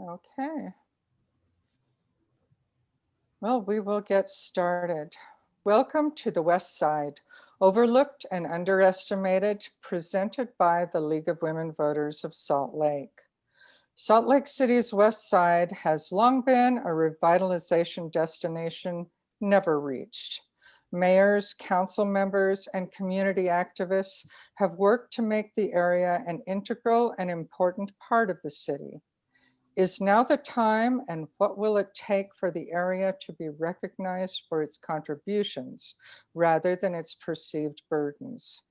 Okay. Well, we will get started. Welcome to the West Side, overlooked and underestimated, presented by the League of Women Voters of Salt Lake. Salt Lake City's West Side has long been a revitalization destination never reached. Mayors, council members, and community activists have worked to make the area an integral and important part of the city. Is now the time, and what will it take for the area to be recognized for its contributions rather than its perceived burdens?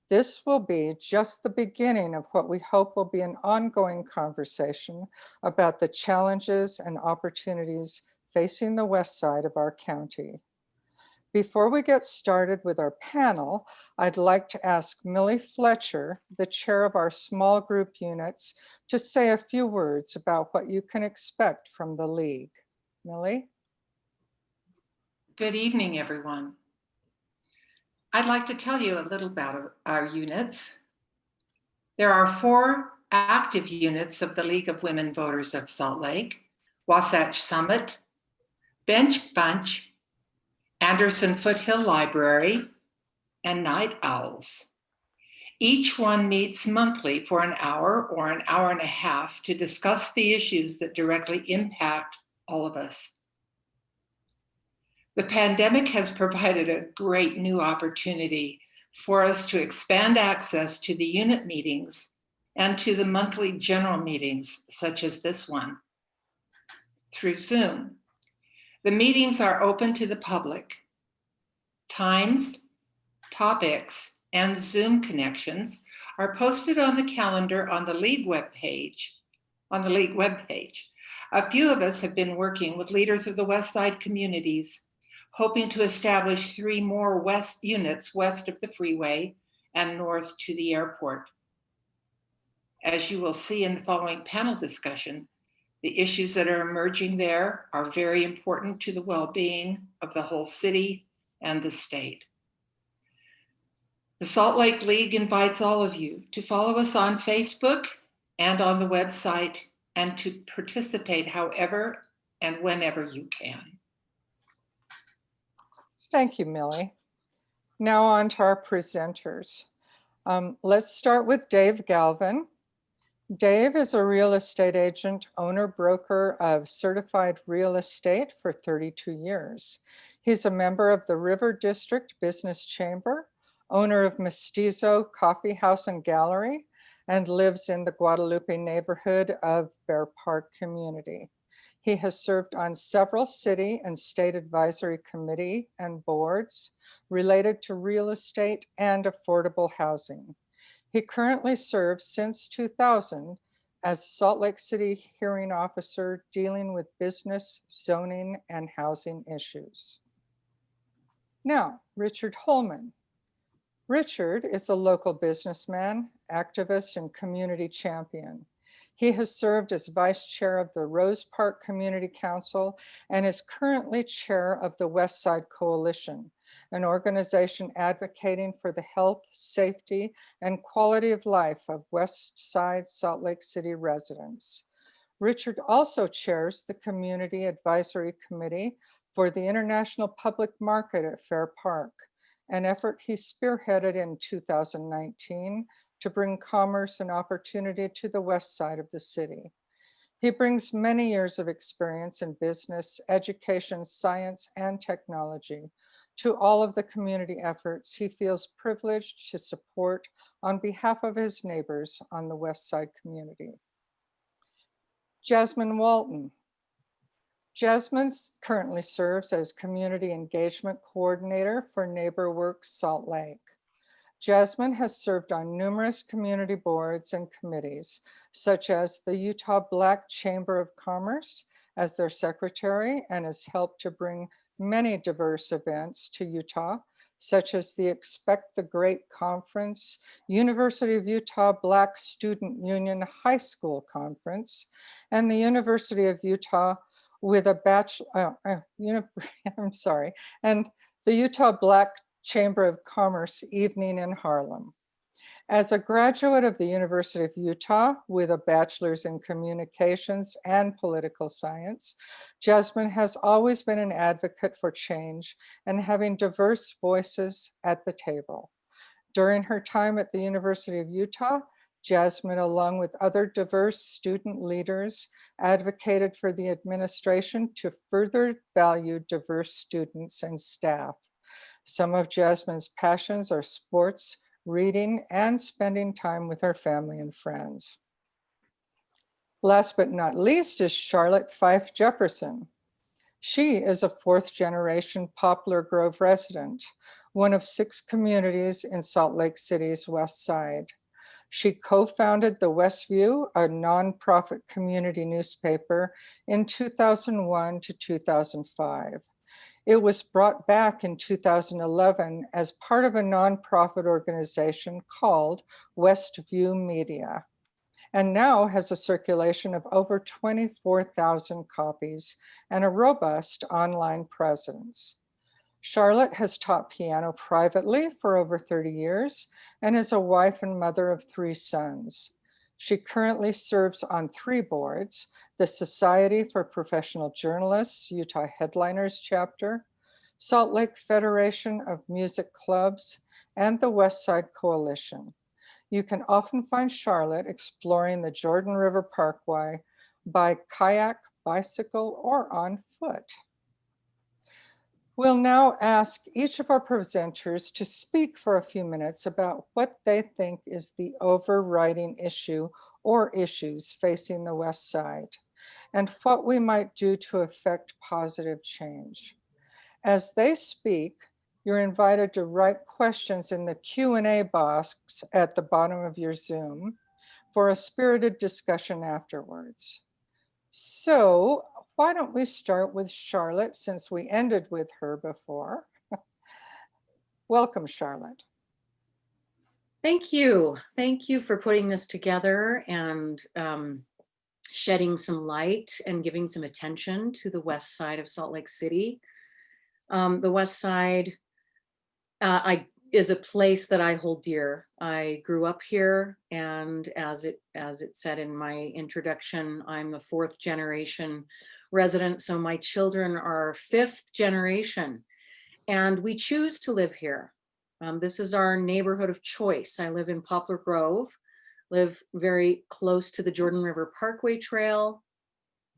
This will be just the beginning of what we hope will be an ongoing conversation about the challenges and opportunities facing the west side of our county. Before we get started with our panel, I'd like to ask Millie Fletcher, the chair of our small group units, to say a few words about what you can expect from the League. Millie? Good evening, everyone. I'd like to tell you a little about our units. There are 4 active units of the League of Women Voters of Salt Lake: Wasatch Summit, Bench Bunch, Anderson Foothill Library, and Night Owls. Each one meets monthly for an hour or an hour and a half to discuss the issues that directly impact all of us. The pandemic has provided a great new opportunity for us to expand access to the unit meetings and to the monthly general meetings, such as this one, through Zoom. The meetings are open to the public. Times, topics, and Zoom connections are posted on the calendar on the League webpage. A few of us have been working with leaders of the West Side communities, hoping to establish 3 more units west of the freeway and north to the airport. As you will see in the following panel discussion, the issues that are emerging there are very important to the well-being of the whole city and the state. The Salt Lake League invites all of you to follow us on Facebook and on the website, and to participate however and whenever you can. Thank you, Millie. Now on to our presenters. Let's start with Dave Galvan. Dave is a real estate agent, owner, broker of certified real estate for 32 years. He's a member of the River District Business Chamber, owner of Mestizo Coffee House and Gallery, and lives in the Guadalupe neighborhood of Bear Park community. He has served on several city and state advisory committee and boards related to real estate and affordable housing. He currently serves since 2000 as Salt Lake City hearing officer dealing with business, zoning, and housing issues. Now, Richard Holman. Richard is a local businessman, activist, and community champion. He has served as vice chair of the Rose Park Community Council and is currently chair of the West Side Coalition, an organization advocating for the health, safety, and quality of life of West Side Salt Lake City residents. Richard also chairs the Community Advisory Committee for the International Public Market at Fair Park, an effort he spearheaded in 2019 to bring commerce and opportunity to the west side of the city. He brings many years of experience in business, education, science, and technology to all of the community efforts he feels privileged to support on behalf of his neighbors on the west side community. Jasmine Walton. Jasmine currently serves as Community Engagement Coordinator for NeighborWorks Salt Lake. Jasmine has served on numerous community boards and committees, such as the Utah Black Chamber of Commerce as their secretary, and has helped to bring many diverse events to Utah, such as the Expect the Great Conference, University of Utah Black Student Union High School Conference, and the University of Utah with a and the Utah Black Chamber of Commerce Evening in Harlem. As a graduate of the University of Utah with a bachelor's in communications and political science, Jasmine has always been an advocate for change and having diverse voices at the table. During her time at the University of Utah, Jasmine, along with other diverse student leaders, advocated for the administration to further value diverse students and staff. Some of Jasmine's passions are sports, reading, and spending time with her family and friends. Last but not least is Charlotte Fife-Jepperson. She is a fourth-generation Poplar Grove resident, one of 6 communities in Salt Lake City's West Side. She co-founded the Westview, a nonprofit community newspaper, in 2001 to 2005. It was brought back in 2011 as part of a nonprofit organization called Westview Media, and now has a circulation of over 24,000 copies and a robust online presence. Charlotte has taught piano privately for over 30 years and is a wife and mother of 3 sons. She currently serves on 3 boards: the Society for Professional Journalists, Utah Headliners Chapter, Salt Lake Federation of Music Clubs, and the West Side Coalition. You can often find Charlotte exploring the Jordan River Parkway by kayak, bicycle, or on foot. We'll now ask each of our presenters to speak for a few minutes about what they think is the overriding issue or issues facing the West Side, and what we might do to effect positive change. As they speak, you're invited to write questions in the Q&A box at the bottom of your Zoom for a spirited discussion afterwards. So why don't we start with Charlotte, since we ended with her before. Welcome, Charlotte. Thank you. Thank you for putting this together and shedding some light and giving some attention to the West Side of Salt Lake City. The West Side is a place that I hold dear. I grew up here, and as it said in my introduction, I'm the 4th generation resident, so my children are 5th generation, and we choose to live here. This is our neighborhood of choice. I live in Poplar Grove, live very close to the Jordan River Parkway Trail.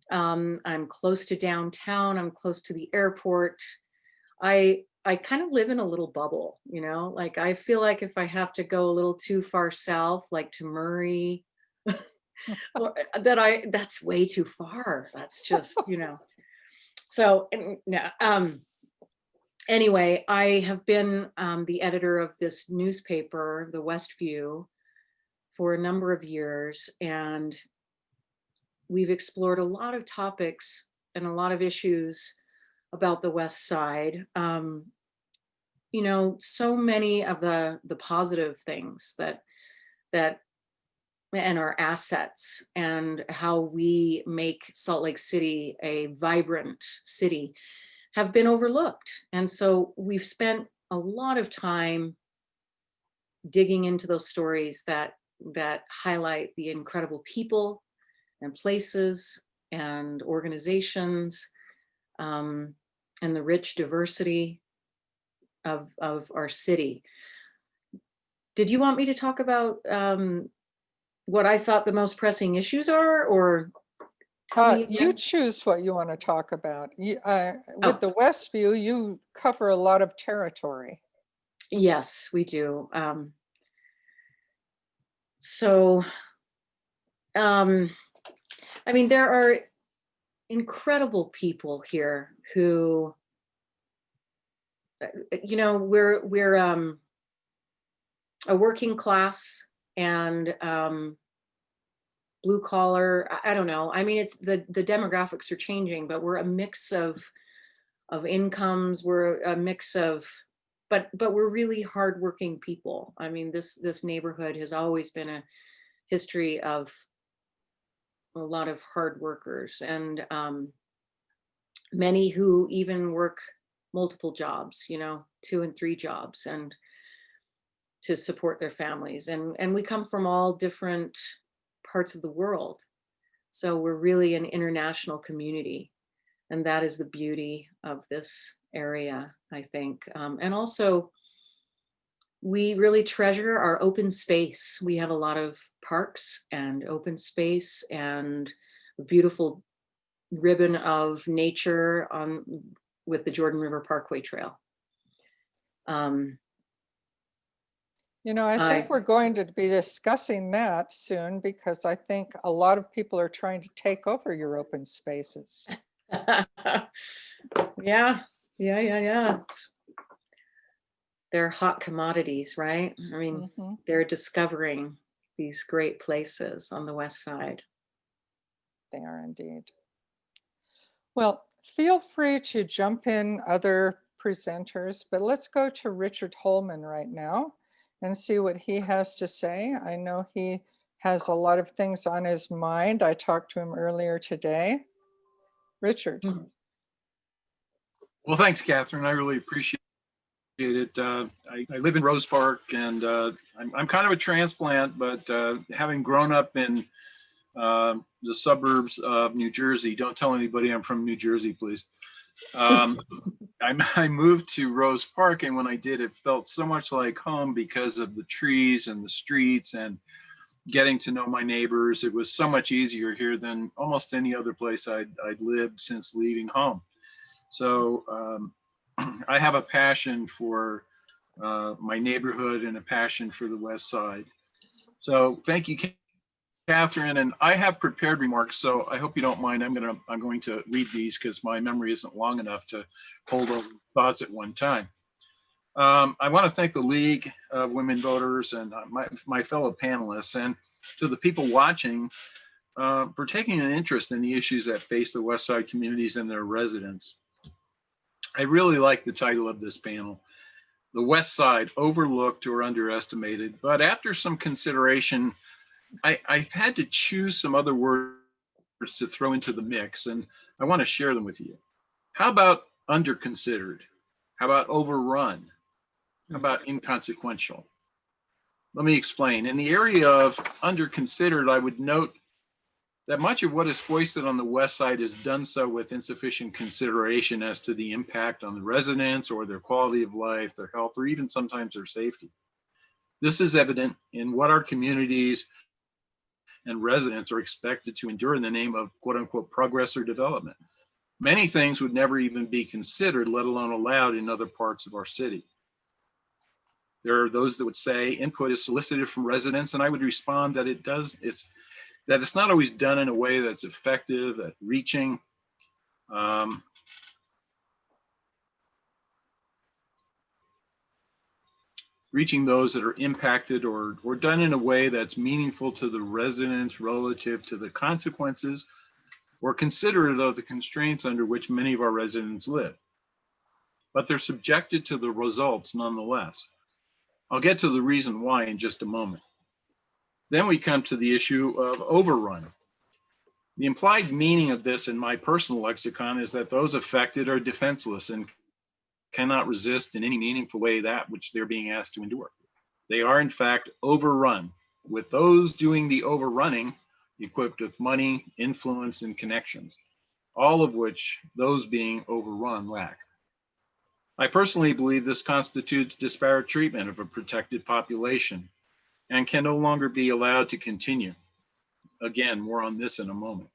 I'm close to downtown, I'm close to the airport. I kind of live in a little bubble, you know, like I feel like if I have to go a little too far south, like to Murray, that's way too far. That's just, you know. So anyway, I have been the editor of this newspaper, the Westview, for a number of years, and we've explored a lot of topics and a lot of issues about the West Side. You know, so many of the positive things that and our assets and how we make Salt Lake City a vibrant city have been overlooked. And so we've spent a lot of time digging into those stories that highlight the incredible people and places and organizations and the rich diversity of our city. Did you want me to talk about what I thought the most pressing issues are, or you choose what you want to talk about. With the Westview, you cover a lot of territory. Yes, we do. So, I mean, there are incredible people here who, you know, we're a working class and blue collar. I don't know. I mean, it's the demographics are changing, but we're a mix of incomes. We're a mix of, but we're really hardworking people. I mean, this neighborhood has always been a history of a lot of hard workers, and many who even work multiple jobs, you know, 2 and 3 jobs. And to support their families. And we come from all different parts of the world. So we're really an international community. And that is the beauty of this area, I think. And also, we really treasure our open space. We have a lot of parks and open space and a beautiful ribbon of nature with the Jordan River Parkway Trail. You know, I think we're going to be discussing that soon because I think a lot of people are trying to take over your open spaces. Yeah. They're hot commodities, right? I mean, they're discovering these great places on the west side. They are indeed. Well, feel free to jump in other presenters, but let's go to Richard Holman right now and see what he has to say. I know he has a lot of things on his mind. I talked to him earlier today. Richard. Well, thanks, Catherine. I really appreciate it. I live in Rose Park, and I'm kind of a transplant, but having grown up in the suburbs of New Jersey, don't tell anybody I'm from New Jersey, please. I moved to Rose Park, and when I did, it felt so much like home because of the trees and the streets and getting to know my neighbors. It was so much easier here than almost any other place I'd lived since leaving home. So I have a passion for my neighborhood and a passion for the West Side. So thank you, Catherine. And I have prepared remarks, so I hope you don't mind. I'm going to read these because my memory isn't long enough to hold all the thoughts at one time. I want to thank the League of Women Voters and my fellow panelists, and to the people watching for taking an interest in the issues that face the West Side communities and their residents. I really like the title of this panel, The West Side, Overlooked or Underestimated. But after some consideration, I've had to choose some other words to throw into the mix, and I want to share them with you. How about underconsidered? How about overrun? How about inconsequential? Let me explain. In the area of underconsidered, I would note that much of what is foisted on the West Side is done so with insufficient consideration as to the impact on the residents or their quality of life, their health, or even sometimes their safety. This is evident in what our communities and residents are expected to endure in the name of quote unquote progress or development. Many things would never even be considered, let alone allowed in other parts of our city. There are those that would say input is solicited from residents, and I would respond that it's not always done in a way that's effective at reaching those that are impacted, or done in a way that's meaningful to the residents relative to the consequences or considerate of the constraints under which many of our residents live. But they're subjected to the results nonetheless. I'll get to the reason why in just a moment. Then we come to the issue of overrun. The implied meaning of this in my personal lexicon is that those affected are defenseless and cannot resist in any meaningful way that which they're being asked to endure. They are in fact overrun, with those doing the overrunning equipped with money, influence, and connections, all of which those being overrun lack. I personally believe this constitutes disparate treatment of a protected population and can no longer be allowed to continue. Again, more on this in a moment.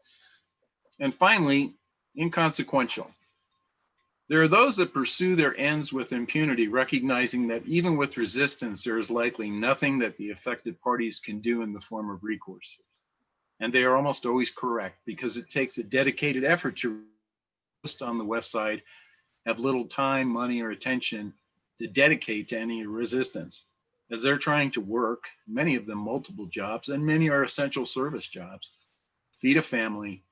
And finally, inconsequential. There are those that pursue their ends with impunity, recognizing that even with resistance, there is likely nothing that the affected parties can do in the form of recourse. And they are almost always correct, because it takes a dedicated effort to most on the West Side have little time, money, or attention to dedicate to any resistance, as they're trying to work, many of them multiple jobs, and many are essential service jobs, feed a family,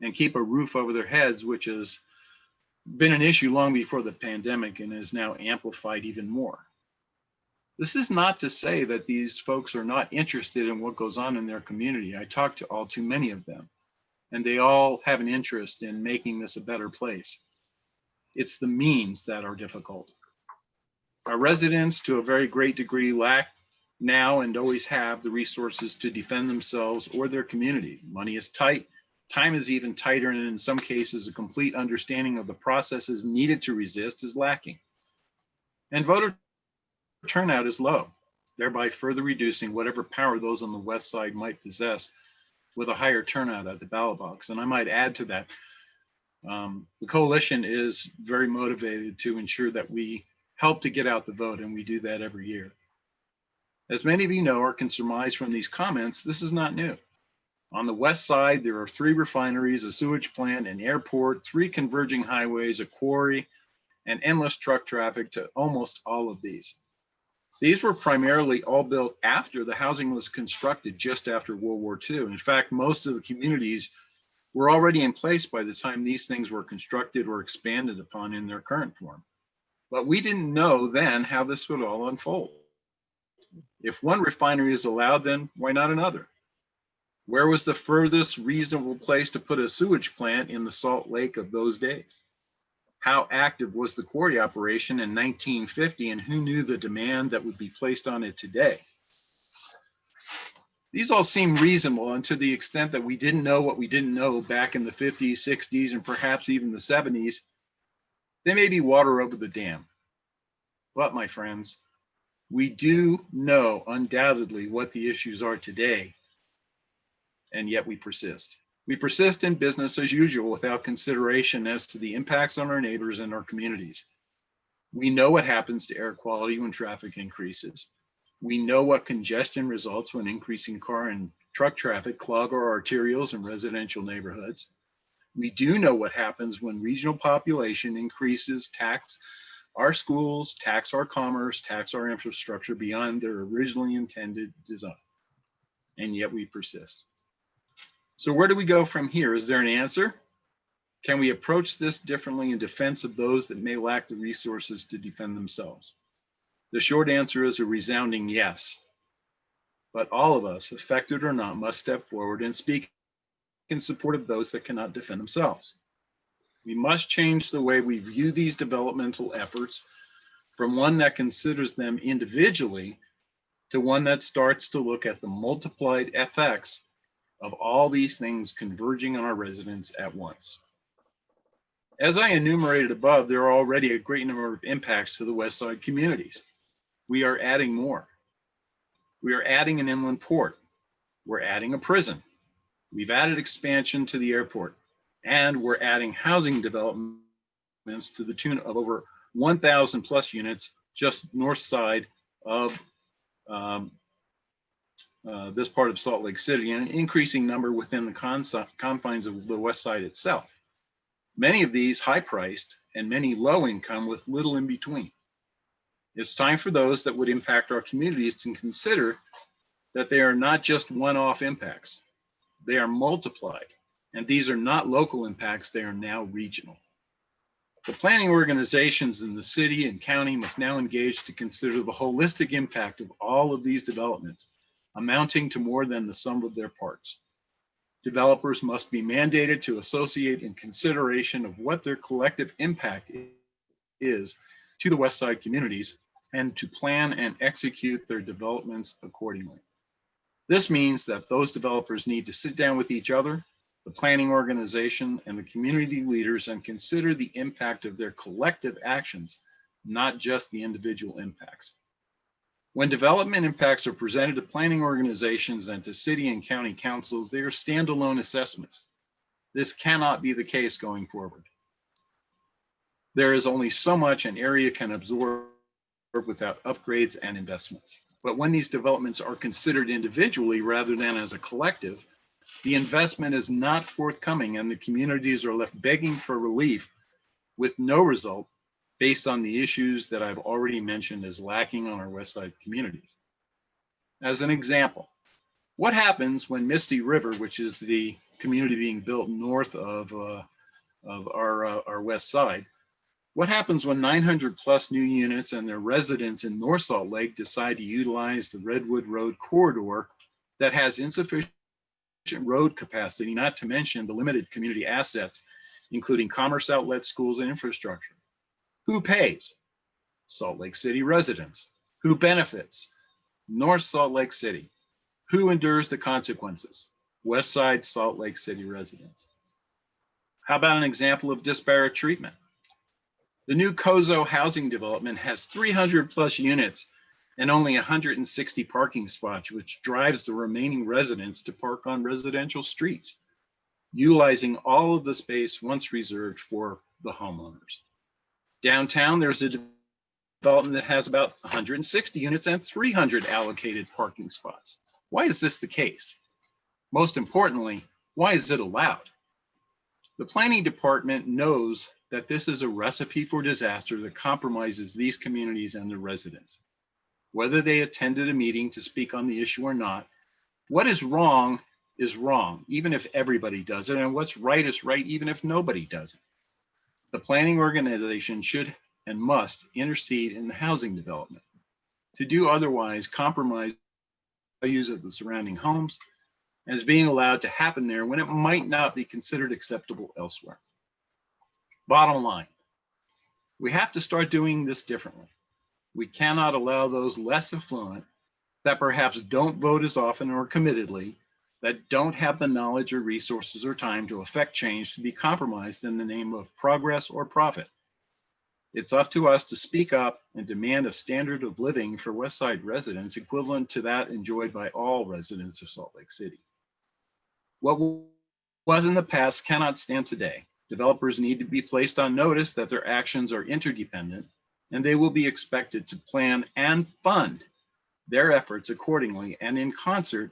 and keep a roof over their heads, which has been an issue long before the pandemic and is now amplified even more. This is not to say that these folks are not interested in what goes on in their community. I talk to all too many of them, and they all have an interest in making this a better place. It's the means that are difficult. Our residents, to a very great degree, lack now and always have the resources to defend themselves or their community. Money is tight, time is even tighter, and in some cases, a complete understanding of the processes needed to resist is lacking. And voter turnout is low, thereby further reducing whatever power those on the west side might possess with a higher turnout at the ballot box. And I might add to that, the coalition is very motivated to ensure that we help to get out the vote, and we do that every year. As many of you know or can surmise from these comments, this is not new. On the west side, there are 3 refineries, a sewage plant, an airport, 3 converging highways, a quarry, and endless truck traffic to almost all of these. These were primarily all built after the housing was constructed just after World War II. In fact, most of the communities were already in place by the time these things were constructed or expanded upon in their current form. But we didn't know then how this would all unfold. If one refinery is allowed, then why not another? Where was the furthest reasonable place to put a sewage plant in the Salt Lake of those days? How active was the quarry operation in 1950, and who knew the demand that would be placed on it today? These all seem reasonable, and to the extent that we didn't know what we didn't know back in the 50s, 60s, and perhaps even the 70s, they may be water over the dam. But my friends, we do know undoubtedly what the issues are today, and yet we persist. We persist in business as usual without consideration as to the impacts on our neighbors and our communities. We know what happens to air quality when traffic increases. We know what congestion results when increasing car and truck traffic clog our arterials in residential neighborhoods. We do know what happens when regional population increases, tax our schools, tax our commerce, tax our infrastructure beyond their originally intended design. And yet we persist. So where do we go from here? Is there an answer? Can we approach this differently in defense of those that may lack the resources to defend themselves? The short answer is a resounding yes. But all of us, affected or not, must step forward and speak in support of those that cannot defend themselves. We must change the way we view these developmental efforts from one that considers them individually to one that starts to look at the multiplied effects of all these things converging on our residents at once. As I enumerated above, there are already a great number of impacts to the West Side communities. We are adding more. We are adding an inland port. We're adding a prison. We've added expansion to the airport, and we're adding housing developments to the tune of over 1,000 plus units just north side of this part of Salt Lake City, and an increasing number within the confines of the West Side itself. Many of these high-priced and many low-income with little in between. It's time for those that would impact our communities to consider that they are not just one-off impacts. They are multiplied, and these are not local impacts, they are now regional. The planning organizations in the city and county must now engage to consider the holistic impact of all of these developments, amounting to more than the sum of their parts. Developers must be mandated to associate in consideration of what their collective impact is to the West Side communities and to plan and execute their developments accordingly. This means that those developers need to sit down with each other, the planning organization, and the community leaders and consider the impact of their collective actions, not just the individual impacts. When development impacts are presented to planning organizations and to city and county councils, they are standalone assessments. This cannot be the case going forward. There is only so much an area can absorb without upgrades and investments. But when these developments are considered individually rather than as a collective, the investment is not forthcoming and the communities are left begging for relief with no result based on the issues that I've already mentioned as lacking on our West Side communities. As an example, what happens when Misty River, which is the community being built north of our West Side, what happens when 900 plus new units and their residents in North Salt Lake decide to utilize the Redwood Road corridor that has insufficient road capacity, not to mention the limited community assets, including commerce outlets, schools, and infrastructure? Who pays? Salt Lake City residents. Who benefits? North Salt Lake City. Who endures the consequences? West Side Salt Lake City residents. How about an example of disparate treatment? The new Cozo housing development has 300 plus units and only 160 parking spots, which drives the remaining residents to park on residential streets, utilizing all of the space once reserved for the homeowners. Downtown, there's a development that has about 160 units and 300 allocated parking spots. Why is this the case? Most importantly, why is it allowed? The planning department knows that this is a recipe for disaster that compromises these communities and their residents. Whether they attended a meeting to speak on the issue or not, what is wrong, even if everybody does it, and what's right is right, even if nobody does it. The planning organization should and must intercede in the housing development. To do otherwise, compromise values of the surrounding homes as being allowed to happen there when it might not be considered acceptable elsewhere. Bottom line, we have to start doing this differently. We cannot allow those less affluent that perhaps don't vote as often or committedly, that don't have the knowledge or resources or time to affect change to be compromised in the name of progress or profit. It's up to us to speak up and demand a standard of living for West Side residents equivalent to that enjoyed by all residents of Salt Lake City. What was in the past cannot stand today. Developers need to be placed on notice that their actions are interdependent, and they will be expected to plan and fund their efforts accordingly and in concert,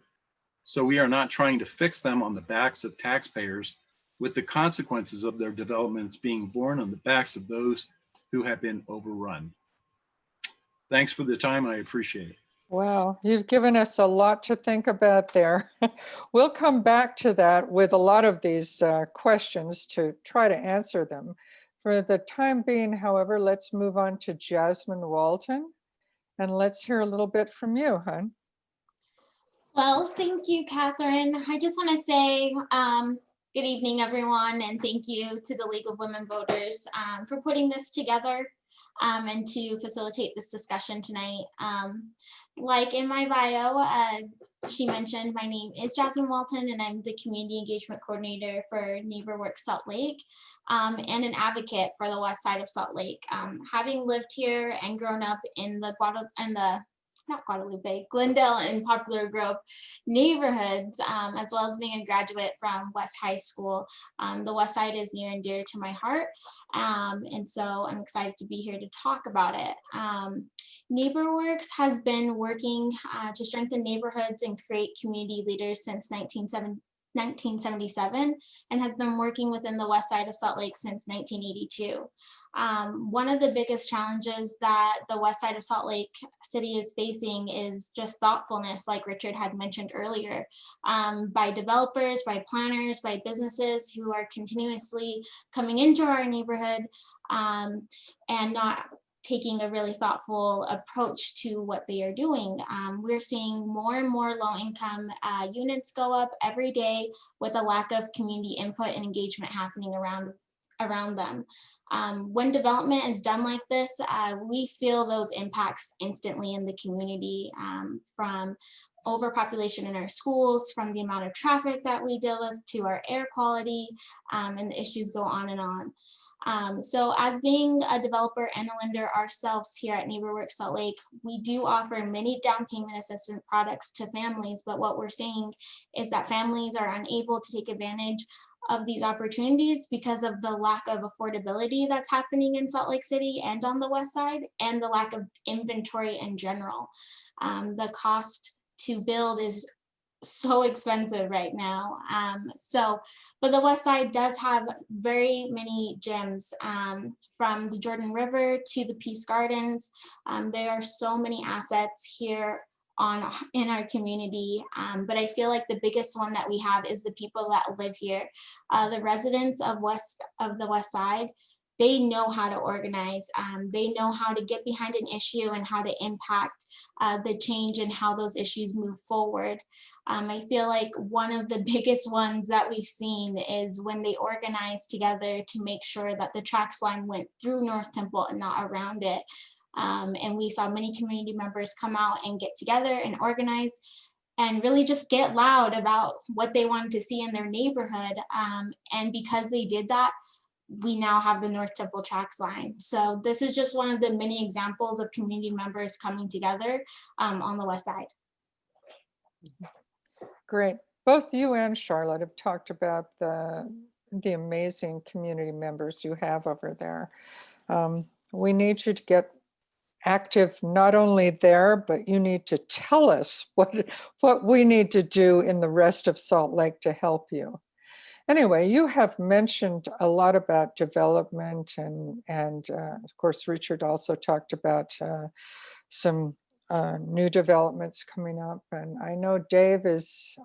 so we are not trying to fix them on the backs of taxpayers, with the consequences of their developments being borne on the backs of those who have been overrun. Thanks for the time. I appreciate it. Wow, you've given us a lot to think about there. We'll come back to that with a lot of these questions to try to answer them. For the time being, however, let's move on to Jasmine Walton, and let's hear a little bit from you, hon. Well, thank you, Catherine. I just want to say good evening, everyone, and thank you to the League of Women Voters for putting this together and to facilitate this discussion tonight. Like in my bio, she mentioned my name is Jasmine Walton, and I'm the Community Engagement Coordinator for NeighborWorks Salt Lake and an advocate for the west side of Salt Lake. Having lived here and grown up in the Glendale and Poplar Grove neighborhoods, as well as being a graduate from West High School. The West Side is near and dear to my heart, and so I'm excited to be here to talk about it. NeighborWorks has been working to strengthen neighborhoods and create community leaders since 1977 and has been working within the west side of Salt Lake since 1982. One of the biggest challenges that the west side of Salt Lake City is facing is just thoughtfulness, like Richard had mentioned earlier, by developers, by planners, by businesses who are continuously coming into our neighborhood and not taking a really thoughtful approach to what they are doing. We're seeing more and more low-income units go up every day with a lack of community input and engagement happening around them. When development is done like this, we feel those impacts instantly in the community, from overpopulation in our schools, from the amount of traffic that we deal with, to our air quality, and the issues go on and on. So as being a developer and a lender ourselves here at NeighborWorks Salt Lake, we do offer many down payment assistance products to families, but what we're seeing is that families are unable to take advantage of these opportunities because of the lack of affordability that's happening in Salt Lake City and on the west side, and the lack of inventory in general. The cost to build is so expensive right now. But the west side does have very many gems, from the Jordan River to the Peace Gardens. There are so many assets here in our community, but I feel like the biggest one that we have is the people that live here. The residents of the west side, they know how to organize. They know how to get behind an issue and how to impact the change and how those issues move forward. I feel like one of the biggest ones that we've seen is when they organized together to make sure that the tracks line went through North Temple and not around it. And we saw many community members come out and get together and organize and really just get loud about what they wanted to see in their neighborhood. And because they did that, we now have the North Temple Tracks line. So this is just one of the many examples of community members coming together on the west side. Great. Both you and Charlotte have talked about the amazing community members you have over there. We need you to get active not only there, but you need to tell us what we need to do in the rest of Salt Lake to help you. Anyway, you have mentioned a lot about development and of course, Richard also talked about some new developments coming up. And I know Dave is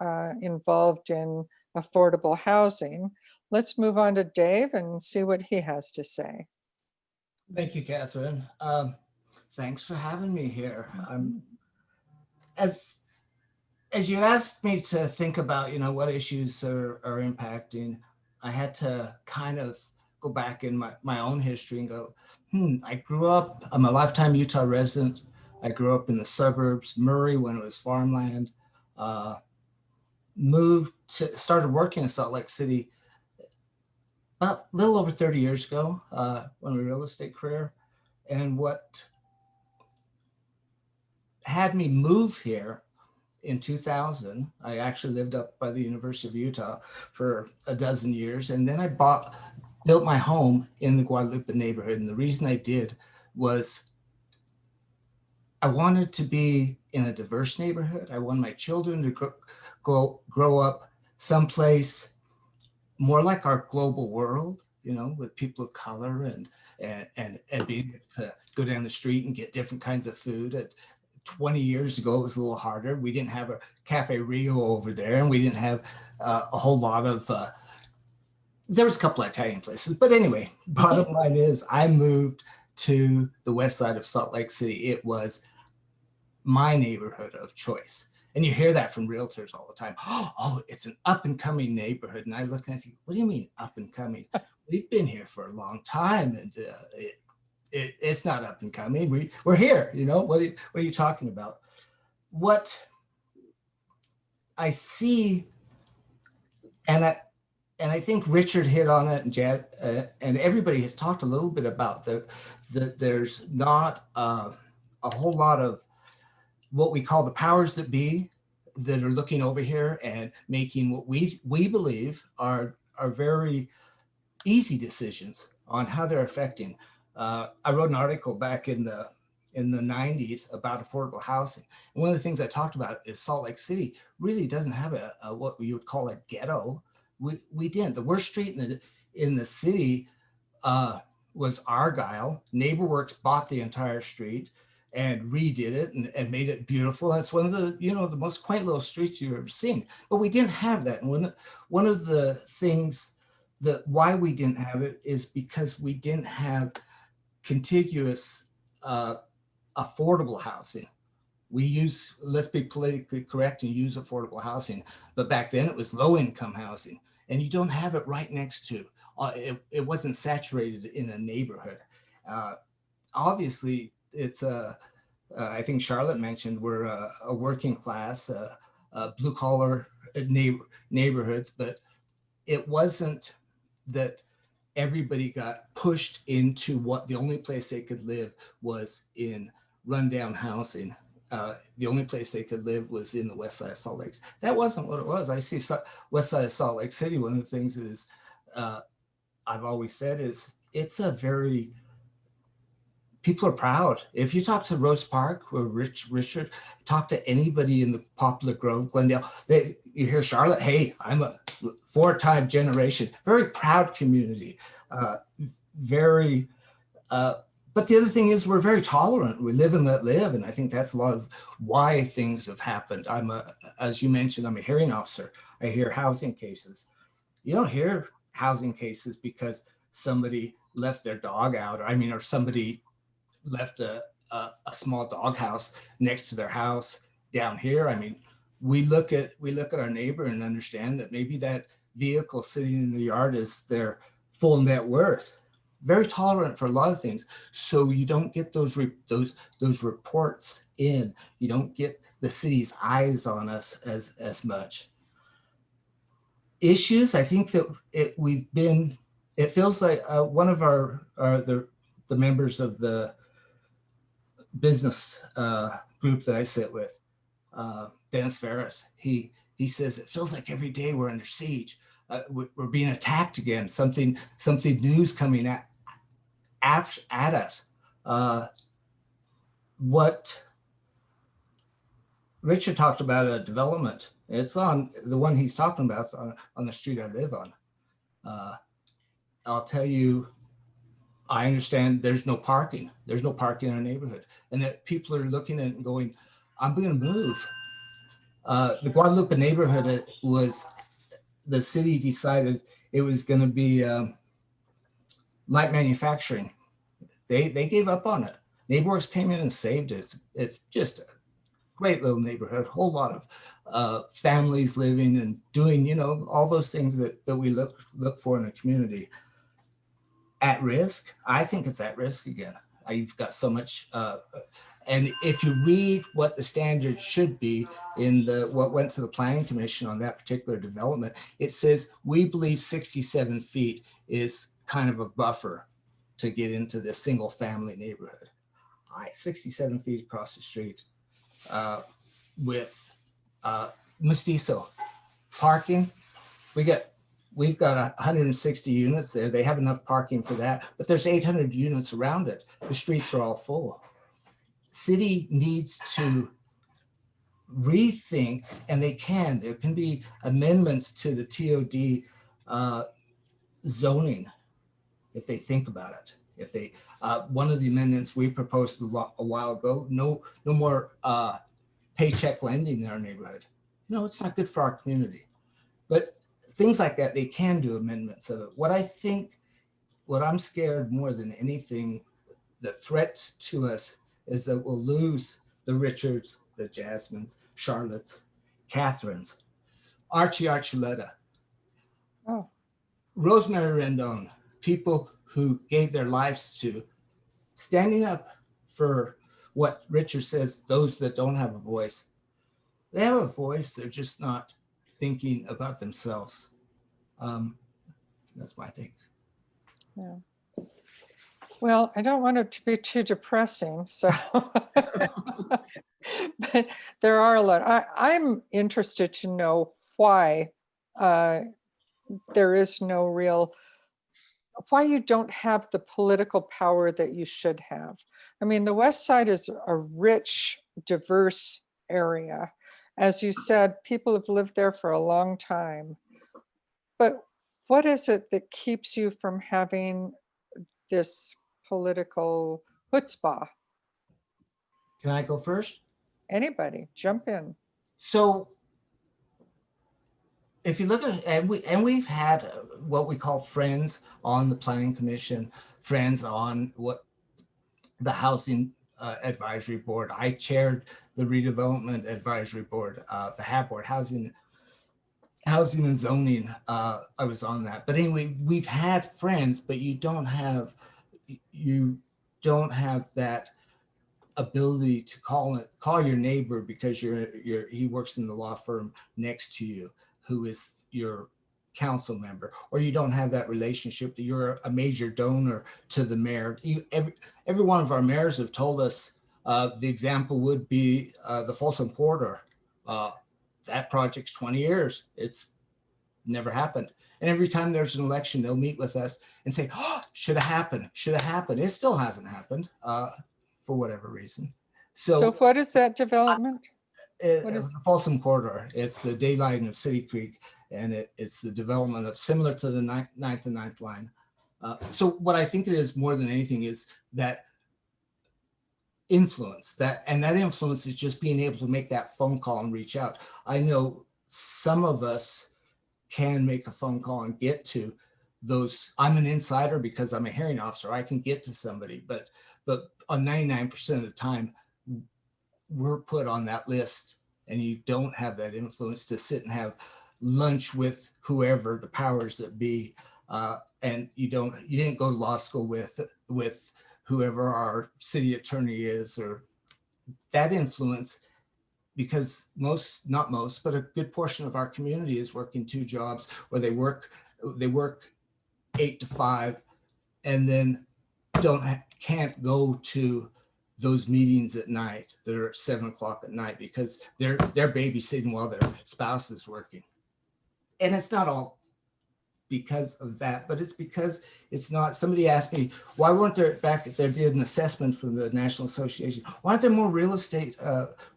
involved in affordable housing. Let's move on to Dave and see what he has to say. Thank you, Catherine. Thanks for having me here. As you asked me to think about, what issues are impacting, I had to kind of go back in my own history and go, I'm a lifetime Utah resident. I grew up in the suburbs, Murray when it was farmland, started working in Salt Lake City about a little over 30 years ago, when my real estate career. And what had me move here in 2000, I actually lived up by the University of Utah for a dozen years. And then I built my home in the Guadalupe neighborhood. And the reason I did was I wanted to be in a diverse neighborhood. I wanted my children to grow up someplace more like our global world, with people of color and be able to go down the street and get different kinds of food. 20 years ago, it was a little harder. We didn't have a Cafe Rio over there, and we didn't have a whole lot of, there was a couple of Italian places. But anyway, bottom line is I moved to the west side of Salt Lake City. It was my neighborhood of choice. And you hear that from realtors all the time. Oh, it's an up and coming neighborhood. And I look and I think, what do you mean up and coming? We've been here for a long time, and it's not up and coming. We're here. What are you talking about? What I see, and I think Richard hit on it, and everybody has talked a little bit about there's not a whole lot of what we call the powers that be that are looking over here and making what we believe are very easy decisions on how they're affecting. I wrote an article back in the 90s about affordable housing. And one of the things I talked about is Salt Lake City really doesn't have a what you would call a ghetto. We didn't. The worst street in the city was Argyle. NeighborWorks bought the entire street and redid it and made it beautiful. That's one of the the most quaint little streets you've ever seen. But we didn't have that. And one of the things that why we didn't have it is because we didn't have contiguous affordable housing. Let's be politically correct and use affordable housing, but back then it was low income housing, and you don't have it right next to, it wasn't saturated in a neighborhood. Obviously it's I think Charlotte mentioned we're a working class, blue collar neighborhoods, but it wasn't that everybody got pushed into what the only place they could live was in rundown housing. The only place they could live was in the west side of Salt Lake. That wasn't what it was. I see west side of Salt Lake City. One of the things that is, I've always said is it's a very, people are proud. If you talk to Rose Park or Richard, talk to anybody in the Poplar Grove, Glendale, you hear Charlotte, hey, I'm a 4-time generation, very proud community, but the other thing is we're very tolerant. We live and let live. And I think that's a lot of why things have happened. As you mentioned, I'm a hearing officer. I hear housing cases. You don't hear housing cases because somebody left their dog out, or somebody left a small doghouse next to their house down here. We look at our neighbor and understand that maybe that vehicle sitting in the yard is their full net worth. very tolerant for a lot of things. So you don't get those reports in. You don't get the city's eyes on us as much. Issues, I think that it feels like one of the members of the business group that I sit with, Dennis Ferris, he says it feels like every day we're under siege. We're being attacked again. Something new's coming at us. What Richard talked about a development. It's on the one he's talking about. It's on the street I live on. I'll tell you, I understand there's no parking. There's no parking in our neighborhood, and that people are looking at it and going, "I'm going to move." The Guadalupe neighborhood the city decided it was going to be light manufacturing. They gave up on it. NeighborWorks came in and saved it. It's just a great little neighborhood, whole lot of families living and doing, all those things that we look for in a community. At risk, I think it's at risk again. You've got so much, and if you read what the standards should be in what went to the Planning Commission on that particular development, it says we believe 67 feet is kind of a buffer to get into this single family neighborhood. 67 feet across the street with mestizo parking. We've got 160 units there. They have enough parking for that, but there's 800 units around it. The streets are all full. City needs to rethink, and there can be amendments to the TOD zoning if they think about it. If they, one of the amendments we proposed a while ago, no more paycheck lending in our neighborhood. No, it's not good for our community. But things like that, they can do amendments of it. What I'm scared more than anything, the threat to us is that we'll lose the Richards, the Jasmines, Charlottes, Catherines, Archie Archuleta, Rosemary Rendon, people who gave their lives to standing up for what Richard says, those that don't have a voice. They have a voice, they're just not thinking about themselves. That's my take. Yeah. Well, I don't want it to be too depressing, so but there are a lot. I'm interested to know why there is no real, why you don't have the political power that you should have. I mean, the West Side is a rich, diverse area. As you said, people have lived there for a long time. But what is it that keeps you from having this political chutzpah? Can I go first? Anybody, jump in. So if you look at, and we've had what we call friends on the Planning Commission, friends on what the Housing Advisory Board. I chaired the Redevelopment Advisory Board, the HAB Board, Housing and Zoning. I was on that. But anyway, we've had friends, but you don't have that ability to call your neighbor because he works in the law firm next to you, who is your council member, or you don't have that relationship that you're a major donor to the mayor. Every one of our mayors have told us the example would be the Folsom Corridor. That project's 20 years. It's never happened. And every time there's an election, they'll meet with us and say, oh, should have happened. It still hasn't happened for whatever reason. So what is that development? The Folsom Corridor. It's the daylighting of City Creek, and it's the development of similar to the 9th and 9th line. So what I think it is more than anything is that influence, and that influence is just being able to make that phone call and reach out. I know some of us can make a phone call and get to those. I'm an insider because I'm a hearing officer. I can get to somebody, but on 99% of the time, we're put on that list, and you don't have that influence to sit and have lunch with whoever the powers that be. And you didn't go to law school with whoever our city attorney is, or that influence, because not most, but a good portion of our community is working 2 jobs, where they work 8 to 5 and then can't go to those meetings at night that are at 7 o'clock at night because they're babysitting while their spouse is working. And it's not all because of that, but it's because it's not. Somebody asked me, why weren't there, back if they did an assessment from the National Association, why aren't there more real estate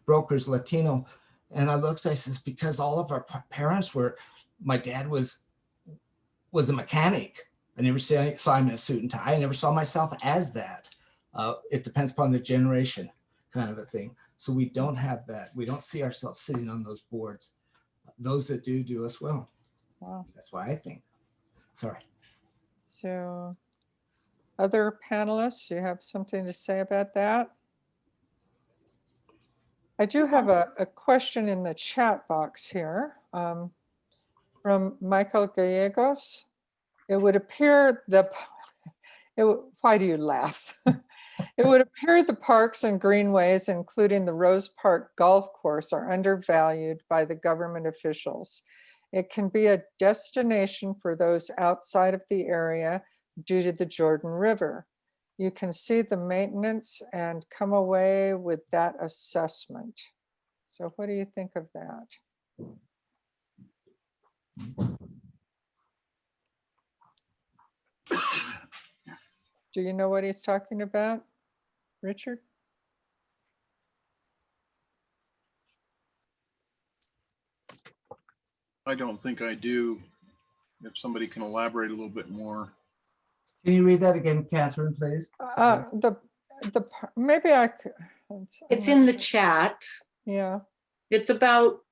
brokers, Latino? And I looked, I says, because all of our parents were, my dad was a mechanic. I never saw him in a suit and tie. I never saw myself as that. It depends upon the generation, kind of a thing. So we don't have that. We don't see ourselves sitting on those boards. Those that do us well. Wow. That's why I think. Sorry. So other panelists, you have something to say about that? I do have a question in the chat box here from Michael Gallegos. It would appear why do you laugh? It would appear the parks and greenways, including the Rose Park Golf Course, are undervalued by the government officials. It can be a destination for those outside of the area due to the Jordan River. You can see the maintenance and come away with that assessment. So what do you think of that? Do you know what he's talking about, Richard? I don't think I do. If somebody can elaborate a little bit more. Can you read that again, Catherine, please? Maybe I could. It's in the chat. Yeah. It's about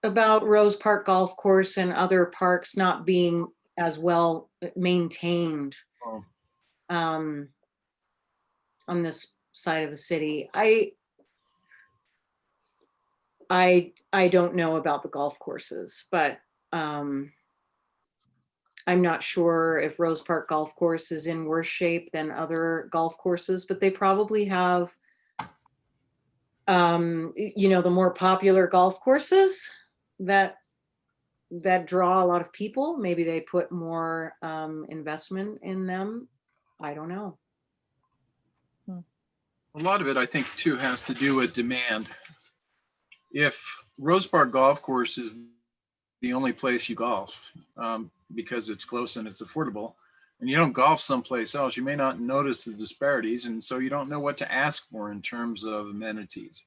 Rose Park Golf Course and other parks not being as well maintained Oh. on this side of the city. I don't know about the golf courses, but I'm not sure if Rose Park Golf Course is in worse shape than other golf courses, but they probably have, the more popular golf courses that draw a lot of people. Maybe they put more investment in them. I don't know. A lot of it, I think, too, has to do with demand. If Rose Park Golf Course is the only place you golf because it's close and it's affordable, and you don't golf someplace else, you may not notice the disparities, and so you don't know what to ask for in terms of amenities.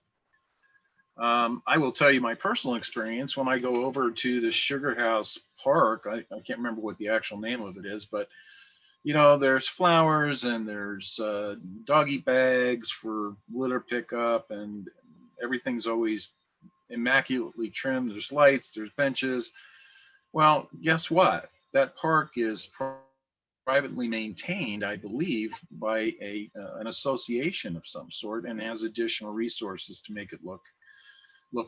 I will tell you my personal experience when I go over to the Sugar House Park. I can't remember what the actual name of it is, but there's flowers and there's doggy bags for litter pickup, and everything's always immaculately trimmed. There's lights, there's benches. Well, guess what? That park is privately maintained, I believe, by an association of some sort, and has additional resources to make it look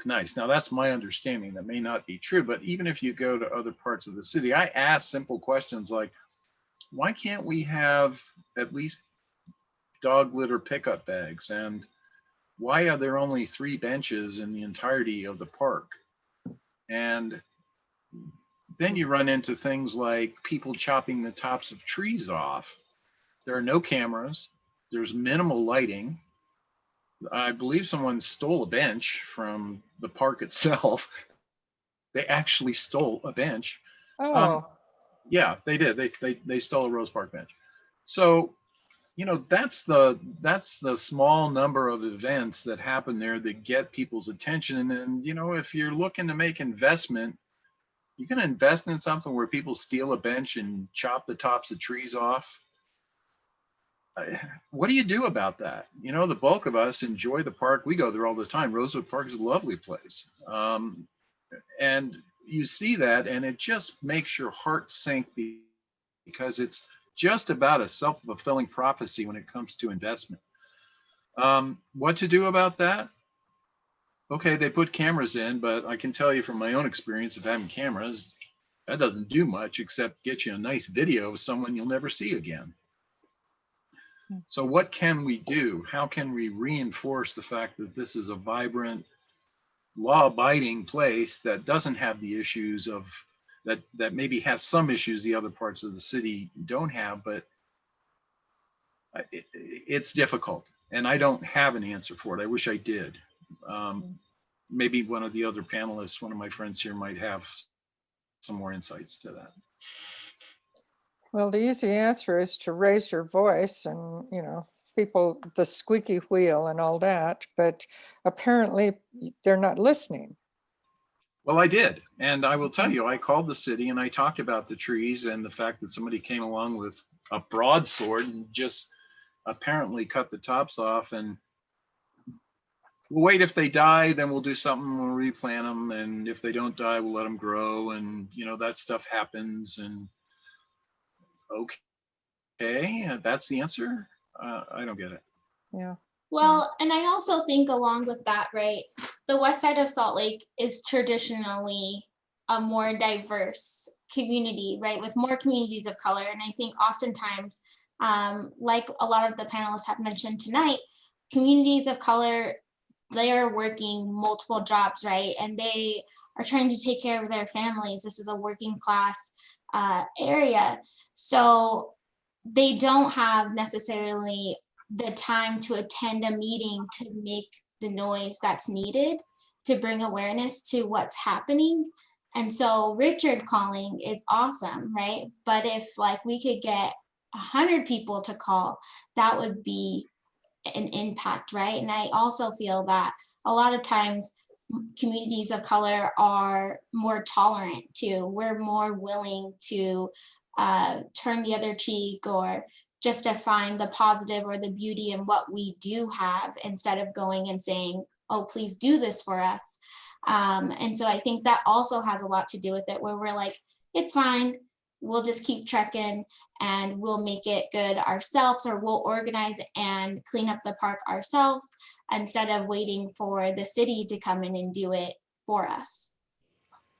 nice. Now, that's my understanding. That may not be true, but even if you go to other parts of the city, I ask simple questions like, why can't we have at least dog litter pickup bags? And why are there only 3 benches in the entirety of the park? And then you run into things like people chopping the tops of trees off. There are no cameras. There's minimal lighting. I believe someone stole a bench from the park itself. They actually stole a bench. Oh. Yeah, they did. They stole a Rose Park bench. So, that's the small number of events that happen there that get people's attention. And then, if you're looking to make investment, you can invest in something where people steal a bench and chop the tops of trees off. What do you do about that? The bulk of us enjoy the park. We go there all the time. Rosewood Park is a lovely place. And you see that, and it just makes your heart sink because it's just about a self-fulfilling prophecy when it comes to investment. What to do about that? Okay, they put cameras in, but I can tell you from my own experience of having cameras, That doesn't do much except get you a nice video of someone you'll never see again. So what can we do? How can we reinforce the fact that this is a vibrant, law-abiding place that doesn't have the issues of that maybe has some issues the other parts of the city don't have, but it's difficult, and I don't have an answer for it. I wish I did. Maybe one of the other panelists, one of my friends here, might have some more insights to that. Well, the easy answer is to raise your voice and, people, the squeaky wheel and all that, but apparently they're not listening. Well, I did. And I will tell you, I called the city and I talked about the trees and the fact that somebody came along with a broadsword and just apparently cut the tops off. And we'll wait. If they die, then we'll do something, we'll replant them. And if they don't die, we'll let them grow. And, that stuff happens. And okay, that's the answer. I don't get it. Yeah. Well, and I also think along with that, right, the west side of Salt Lake is traditionally a more diverse community, right, with more communities of color. And I think oftentimes, like a lot of the panelists have mentioned tonight, communities of color, they are working multiple jobs, right, and they are trying to take care of their families. This is a working class area. So they don't have necessarily the time to attend a meeting to make the noise that's needed to bring awareness to what's happening. And so Richard calling is awesome, right? But if we could get 100 people to call, that would be an impact, right? And I also feel that a lot of times communities of color are more tolerant too. We're more willing to turn the other cheek or just to find the positive or the beauty in what we do have instead of going and saying, oh, please do this for us. And so I think that also has a lot to do with it, where we're like, it's fine, we'll just keep trekking and we'll make it good ourselves, or we'll organize and clean up the park ourselves instead of waiting for the city to come in and do it for us.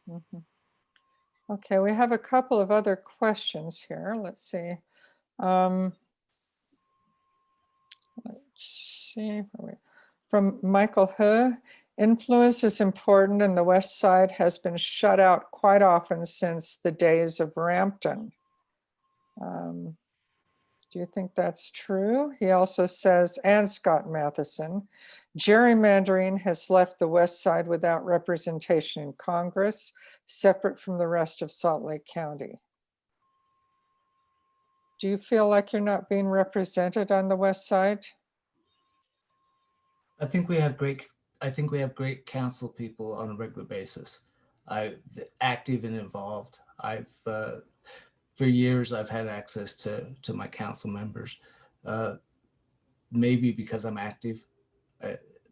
Mm-hmm. Okay, we have a couple of other questions here. Let's see. From Michael Hu, influence is important and the West Side has been shut out quite often since the days of Rampton. Do you think that's true? He also says, and Scott Matheson, gerrymandering has left the West Side without representation in Congress, separate from the rest of Salt Lake County. Do you feel like you're not being represented on the West Side? I think we have great council people on a regular basis. Active and involved. For years I've had access to my council members. Maybe because I'm active,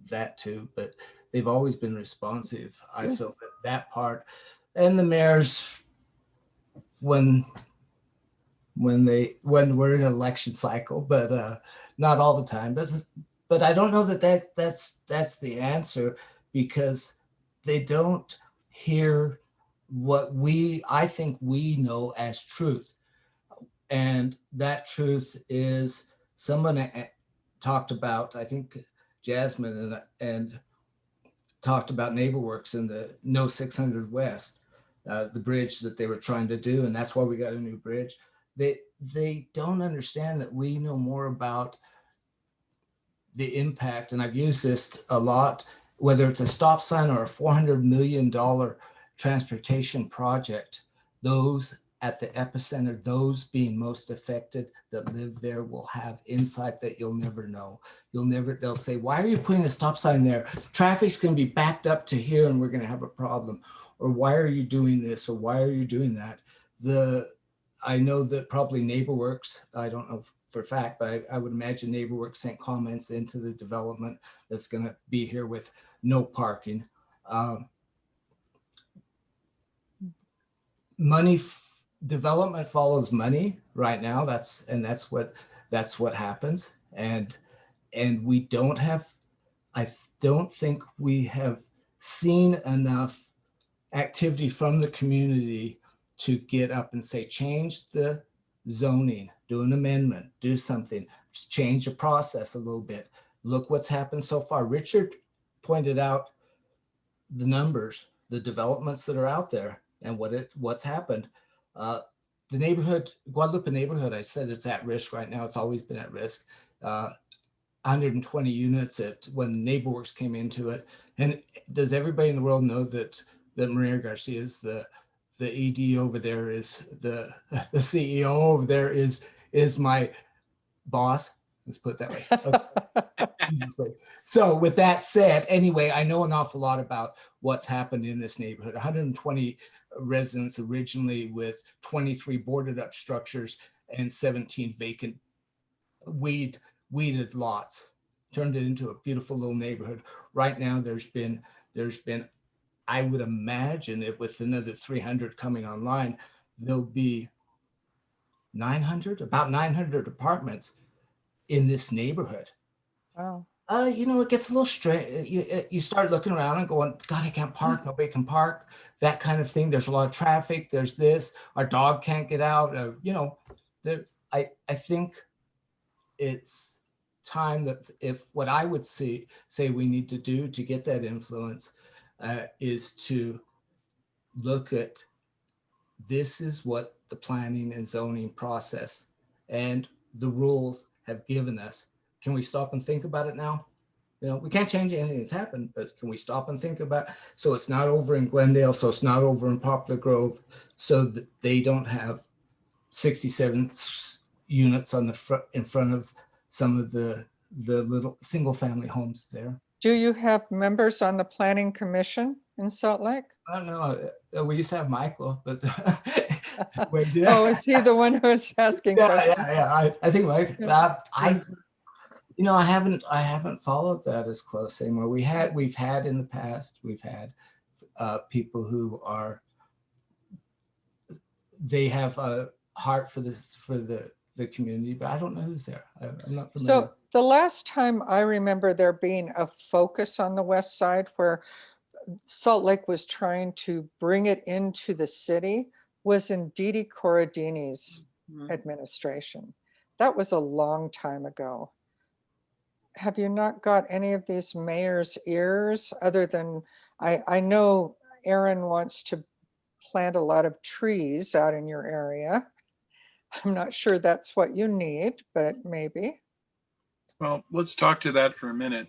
that too, but they've always been responsive. I feel that part, and the mayors, when we're in an election cycle, but not all the time. But I don't know that's the answer, because they don't hear what I think we know as truth. And that truth is, someone talked about, I think Jasmine and talked about NeighborWorks and the No 600 West, the bridge that they were trying to do. And that's why we got a new bridge. They don't understand that we know more about the impact, and I've used this a lot, whether it's a stop sign or a $400 million transportation project, those at the epicenter, those being most affected that live there will have insight that you'll never know. They'll say, why are you putting a stop sign there? Traffic's gonna be backed up to here and we're gonna have a problem. Or why are you doing this? Or why are you doing that? I know that probably NeighborWorks, I don't know for a fact, but I would imagine NeighborWorks sent comments into the development that's going to be here with no parking. Development follows money right now. That's what happens. And we don't have, I don't think we have seen enough activity from the community to get up and say, change the zoning, do an amendment, do something, just change the process a little bit. Look what's happened so far. Richard pointed out the numbers, the developments that are out there and what's happened. The neighborhood, Guadalupe neighborhood, I said it's at risk right now. It's always been at risk. 120 units when NeighborWorks came into it. And does everybody in the world know that Maria Garcia is the ED over there, is the CEO over there is my boss? Let's put it that way. Okay. So with that said, anyway, I know an awful lot about what's happened in this neighborhood. 120 residents originally with 23 boarded up structures and 17 vacant weeded lots, turned it into a beautiful little neighborhood. Right now there's been, I would imagine that with another 300 coming online, there'll be about 900 apartments in this neighborhood. Wow. It gets a little straight. You start looking around and going, God, I can't park. Nobody can park. That kind of thing. There's a lot of traffic. There's this. Our dog can't get out. I think it's time that if what I would say we need to do to get that influence is to look at this is what the planning and zoning process and the rules have given us. Can we stop and think about it now? We can't change anything that's happened, but can we stop and think about, so it's not over in Glendale, so it's not over in Poplar Grove, so that they don't have 67 units on the front, in front of some of the little single family homes there. Do you have members on the planning commission in Salt Lake? I don't know. We used to have Michael, but Oh, is he the one who's asking questions? Yeah. I think Mike. I haven't followed that as close anymore. We've had in the past. We've had people who they have a heart for the community, but I don't know who's there. I'm not familiar. So the last time I remember there being a focus on the west side where Salt Lake was trying to bring it into the city was in Didi Corradini's administration. That was a long time ago. Have you not got any of these mayors' ears other than, I know Aaron wants to plant a lot of trees out in your area. I'm not sure that's what you need, but maybe. Well, let's talk to that for a minute.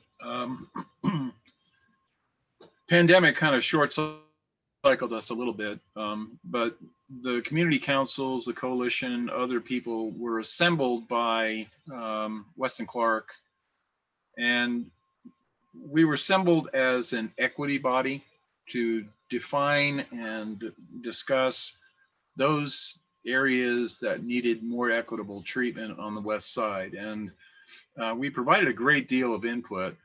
Pandemic kind of short-cycled us a little bit, but the community councils, the coalition, other people were assembled by Weston Clark, and we were assembled as an equity body to define and discuss those areas that needed more equitable treatment on the west side. And we provided a great deal of input.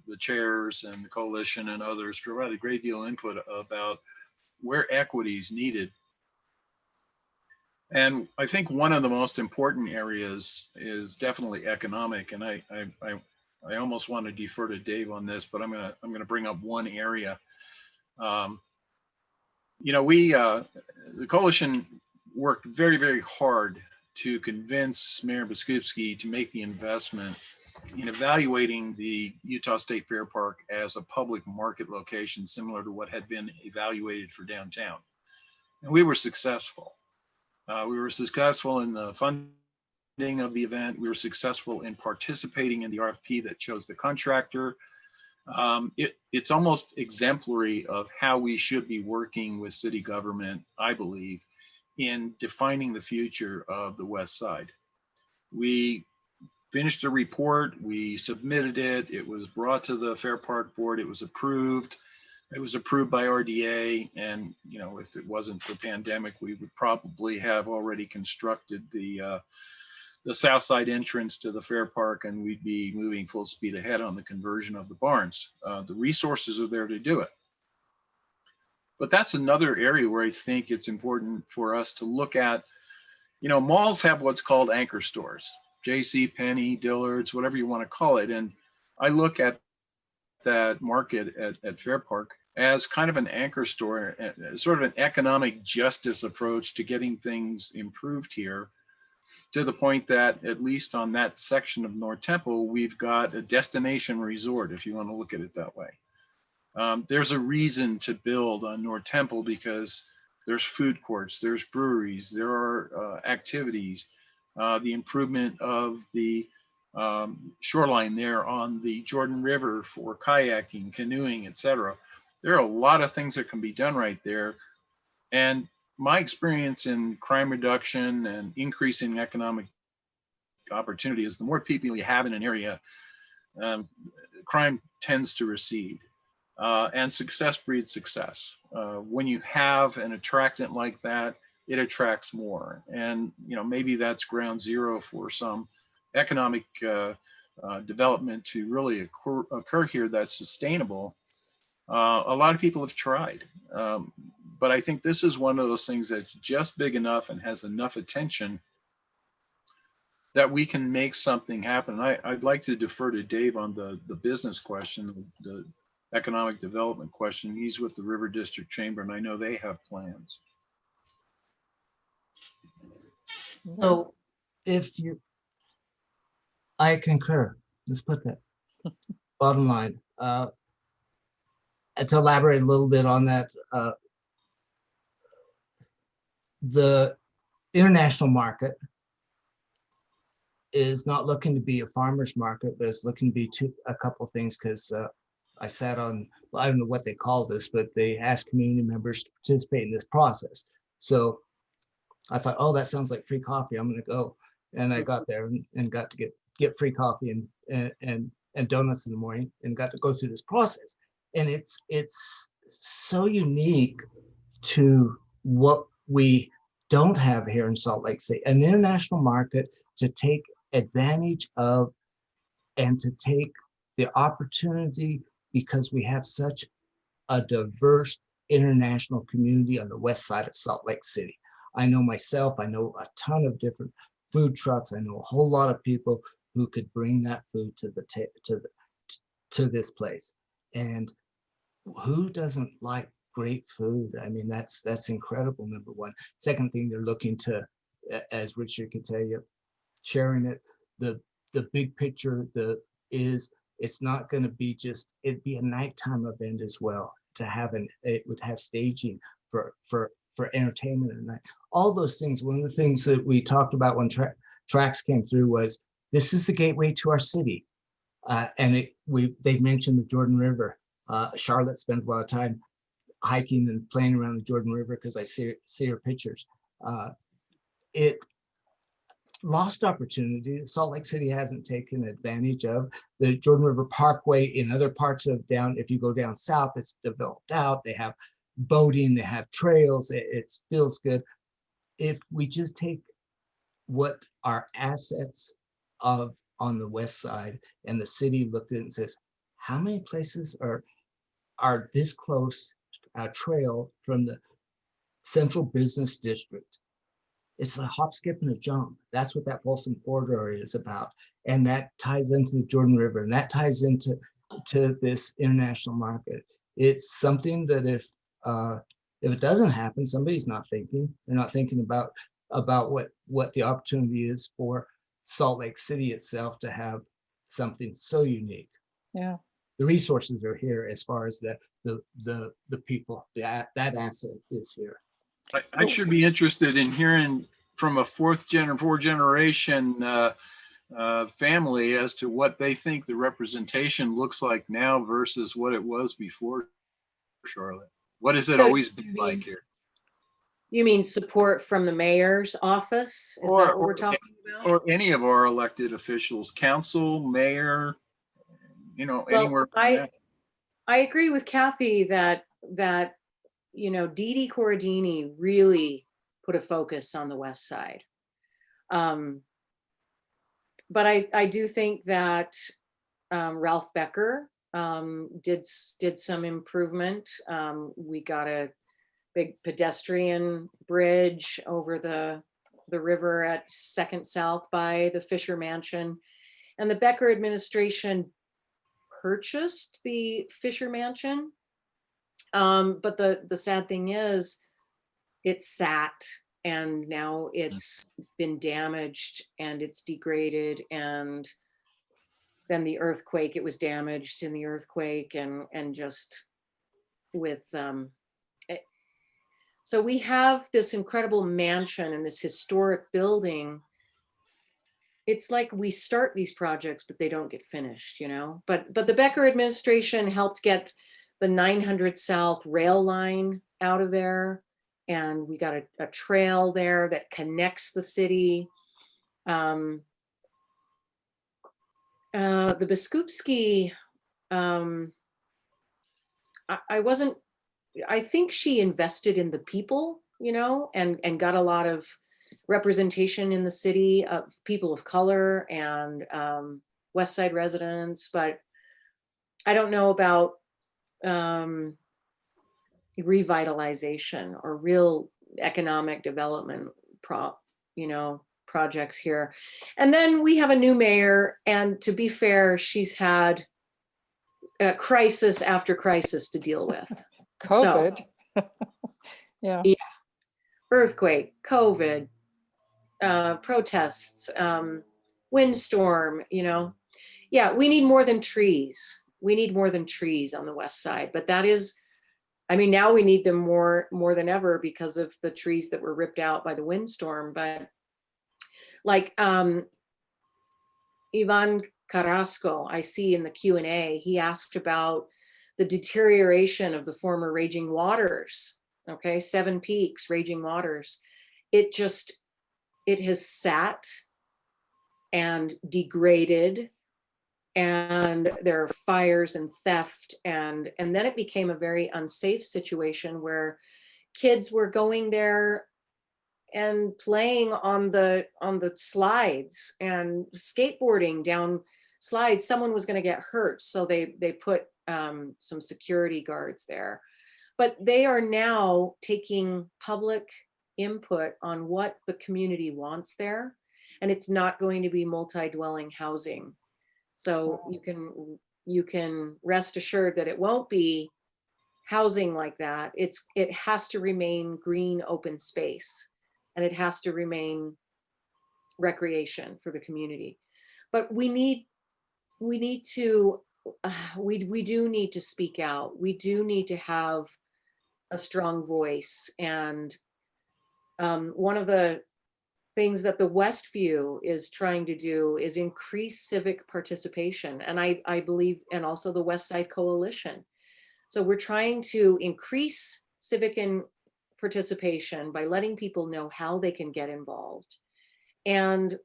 The chairs and the coalition and others provided a great deal of input about where equity is needed. And I think one of the most important areas is definitely economic. And I almost want to defer to Dave on this, but I'm gonna bring up one area. The coalition worked very, very hard to convince Mayor Biskupski to make the investment in evaluating the Utah State Fair Park as a public market location, similar to what had been evaluated for downtown. And we were successful. We were successful in the funding of the event. We were successful in participating in the RFP that chose the contractor. It's almost exemplary of how we should be working with city government, I believe, in defining the future of the West Side. We finished a report, we submitted it, it was brought to the Fair Park Board, it was approved. It was approved by RDA, and if it wasn't for pandemic, we would probably have already constructed the south side entrance to the Fair Park, and we'd be moving full speed ahead on the conversion of the barns. The resources are there to do it. But that's another area where I think it's important for us to look at, malls have what's called anchor stores, JC Penney, Dillard's, whatever you want to call it. And I look at that market at Fair Park as kind of an anchor store, sort of an economic justice approach to getting things improved here, to the point that at least on that section of North Temple, we've got a destination resort, if you want to look at it that way. There's a reason to build on North Temple because there's food courts, there's breweries, there are activities, the improvement of the shoreline there on the Jordan River for kayaking, canoeing, etc. There are a lot of things that can be done right there. And my experience in crime reduction and increasing economic opportunity is the more people you have in an area, crime tends to recede. And success breeds success. When you have an attractant like that, it attracts more. And maybe that's ground zero for some economic development to really occur here that's sustainable. A lot of people have tried, but I think this is one of those things that's just big enough and has enough attention that we can make something happen. I'd like to defer to Dave on the business question, the economic development question. He's with the River District Chamber, and I know they have plans. So I concur. Let's put that. Bottom line. To elaborate a little bit on that, the international market is not looking to be a farmer's market, but it's looking to be a couple things, because I sat on, well, I don't know what they call this, but they asked community members to participate in this process. So I thought, oh, that sounds like free coffee. I'm going to go. And I got there and got to get free coffee and donuts in the morning, and got to go through this process. And it's so unique to what we don't have here in Salt Lake City, an international market to take advantage of and to take the opportunity, because we have such a diverse international community on the west side of Salt Lake City. I know myself, I know a ton of different food trucks. I know a whole lot of people who could bring that food to this place. And who doesn't like great food? I mean, that's incredible, number one. Second thing, they're looking to, as Richard can tell you, sharing it, the big picture is it's not going to be just, it'd be a nighttime event as well, to have it would have staging for entertainment at night. All those things. One of the things that we talked about when tracks came through was, this is the gateway to our city. And they mentioned the Jordan River. Charlotte spends a lot of time hiking and playing around the Jordan River because I see her pictures. It lost opportunity. Salt Lake City hasn't taken advantage of the Jordan River Parkway. In other parts of down, if you go down south, it's developed out. They have boating, they have trails. It feels good. If we just take what our assets of on the west side, and the city looked at it and says, how many places are this close a trail from the central business district? It's a hop, skip, and a jump. That's what that Folsom Corridor is about. And that ties into the Jordan River, and that ties into this international market. It's something that if it doesn't happen, somebody's not thinking. They're not thinking about what the opportunity is for Salt Lake City itself to have something so unique. Yeah. The resources are here as far as the people, that asset is here. I should be interested in hearing from a fourth generation family as to what they think the representation looks like now versus what it was before, Charlotte. What has it always been like here? You mean support from the mayor's office? Is that what we're talking about? Or any of our elected officials, council, mayor, anywhere. I agree with Kathy that Dee Dee Corradini really put a focus on the west side. But I do think that Ralph Becker did some improvement. We got a big pedestrian bridge over the river at 2nd South by the Fisher Mansion. And the Becker administration purchased the Fisher Mansion But the sad thing is it sat and now it's been damaged and it's degraded, and then the earthquake, it was damaged in the earthquake, and just with so we have this incredible mansion and this historic building. It's like we start these projects, but they don't get finished, you know? But the Becker administration helped get the 900 South rail line out of there. And we got a trail there that connects the city. The Biskupski, I think she invested in the people, you know, and got a lot of representation in the city of people of color and West Side residents, but I don't know about revitalization or real economic development projects here. And then we have a new mayor, and to be fair, she's had crisis after crisis to deal with. COVID. So, yeah. Earthquake, COVID, protests, windstorm, you know. Yeah, we need more than trees. We need more than trees on the west side. But that is, I mean, now we need them more than ever because of the trees that were ripped out by the windstorm. But like Ivan Carrasco, I see in the Q&A, he asked about the deterioration of the former Raging Waters, okay, Seven Peaks, Raging Waters. It has sat and degraded, and there are fires and theft, and then it became a very unsafe situation where kids were going there and playing on the slides and skateboarding down slides. Someone was going to get hurt, so they put some security guards there. But they are now taking public input on what the community wants there, and it's not going to be multi-dwelling housing. So you can rest assured that it won't be housing like that. It has to remain green open space, and it has to remain recreation for the community. But we do need to speak out. We do need to have a strong voice. And one of the things that the Westview is trying to do is increase civic participation. And I believe, and also the West Side Coalition. So we're trying to increase civic participation by letting people know how they can get involved, and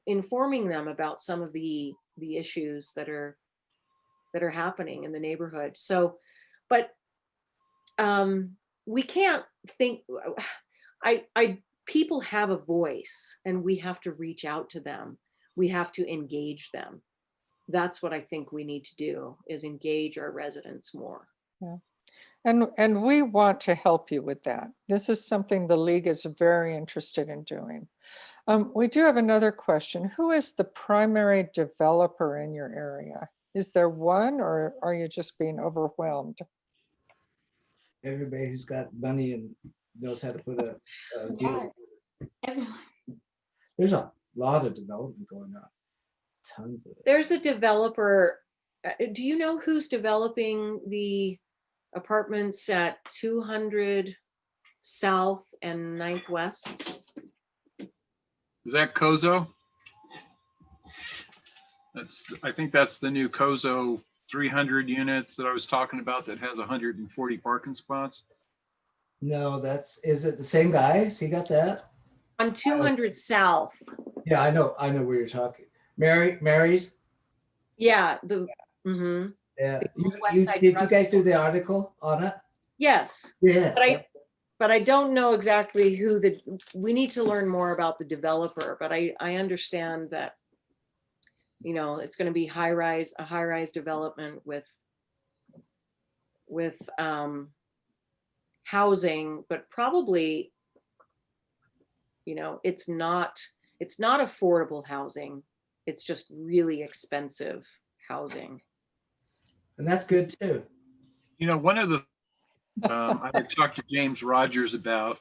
informing them about some of the issues that are happening in the neighborhood. So, but we can't think, people have a voice, and we have to reach out to them. We have to engage them. That's what I think we need to do, is engage our residents more. Yeah. And we want to help you with that. This is something the League is very interested in doing. We do have another question. Who is the primary developer in your area? Is there one, or are you just being overwhelmed? Everybody who's got money and knows how to put a deal. Everyone. There's a lot of development going on. Tons of it. There's a developer. Do you know who's developing the apartments at 200 South and 9th West? Is that Kozo? I think that's the new Kozo 300 units that I was talking about that has 140 parking spots. No, is it the same guy? Has he got that? On 200 South. Yeah, I know where you're talking. Mary's? Yeah, Yeah. West Side Did Drug you guys do the article on it? Yes. Yeah. But I don't know exactly who we need to learn more about the developer, but I understand that, you know, it's going to be a high-rise development with housing, but probably, you know, it's not affordable housing. It's just really expensive housing. And that's good too. You know, one of the I had talked to James Rogers about,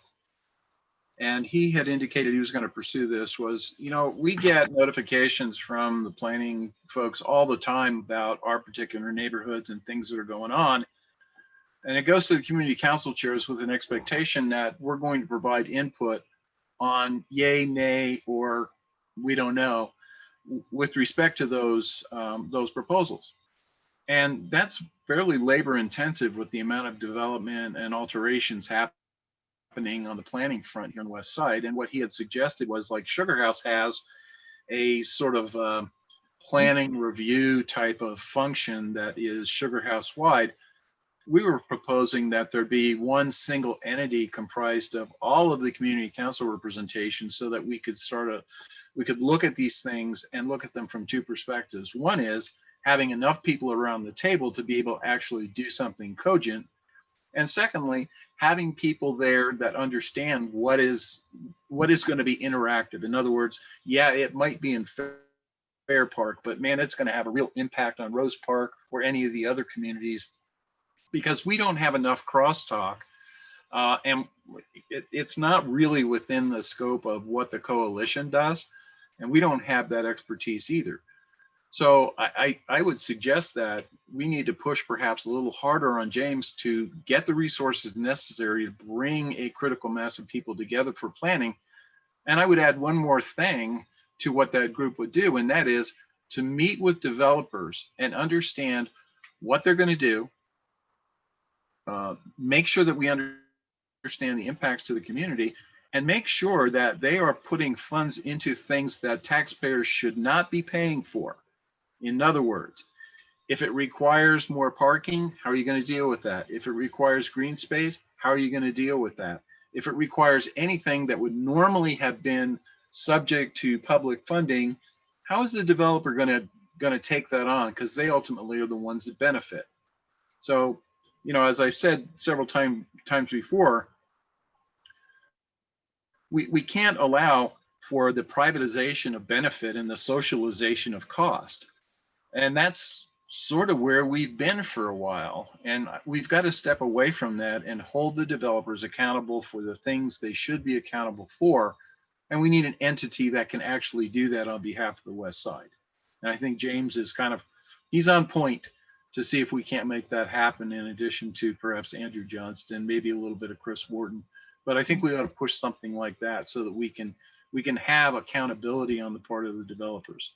and he had indicated he was going to pursue this, was, we get notifications from the planning folks all the time about our particular neighborhoods and things that are going on. And it goes to the community council chairs with an expectation that we're going to provide input on yay, nay, or we don't know with respect to those proposals. And that's fairly labor intensive with the amount of development and alterations happening on the planning front here on the west side. And what he had suggested was, like Sugar House has a sort of planning review type of function that is Sugar House wide. We were proposing that there be one single entity comprised of all of the community council representation, so that we could look at these things and look at them from two perspectives. One is having enough people around the table to be able to actually do something cogent. And secondly, having people there that understand what is going to be interactive. In other words, yeah, it might be in Fair Park, but man, it's going to have a real impact on Rose Park or any of the other communities, because we don't have enough crosstalk, and it's not really within the scope of what the coalition does, and we don't have that expertise either. So I would suggest that we need to push perhaps a little harder on James to get the resources necessary to bring a critical mass of people together for planning. And I would add one more thing to what that group would do, and that is to meet with developers and understand what they're going to do, make sure that we understand the impacts to the community, and make sure that they are putting funds into things that taxpayers should not be paying for. In other words, if it requires more parking, how are you going to deal with that? If it requires green space, how are you going to deal with that? If it requires anything that would normally have been subject to public funding, how is the developer going to take that on? Because they ultimately are the ones that benefit. So, as I've said several times before, we can't allow for the privatization of benefit and the socialization of cost. And that's sort of where we've been for a while. And we've got to step away from that and hold the developers accountable for the things they should be accountable for. And we need an entity that can actually do that on behalf of the West Side. And I think James is he's on point to see if we can't make that happen, in addition to perhaps Andrew Johnston, maybe a little bit of Chris Wharton. But I think we ought to push something like that so that we can have accountability on the part of the developers.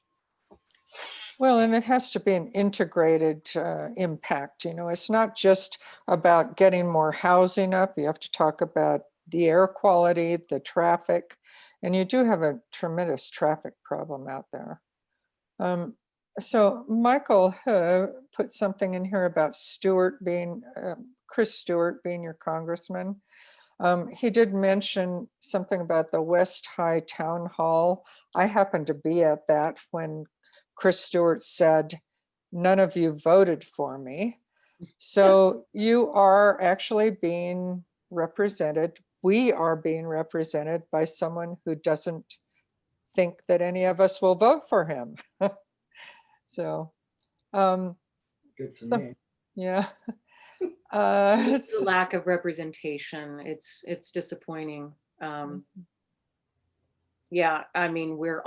Well, and it has to be an integrated impact. It's not just about getting more housing up. You have to talk about the air quality, the traffic, and you do have a tremendous traffic problem out there. So Michael put something in here about Chris Stewart being your congressman. He did mention something about the West High Town Hall. I happened to be at that when Chris Stewart said, "None of you voted for me." So you are actually being represented. We are being represented by someone who doesn't think that any of us will vote for him. So, Good for so me. yeah. It's the lack of representation. It's disappointing. Yeah, I mean, we're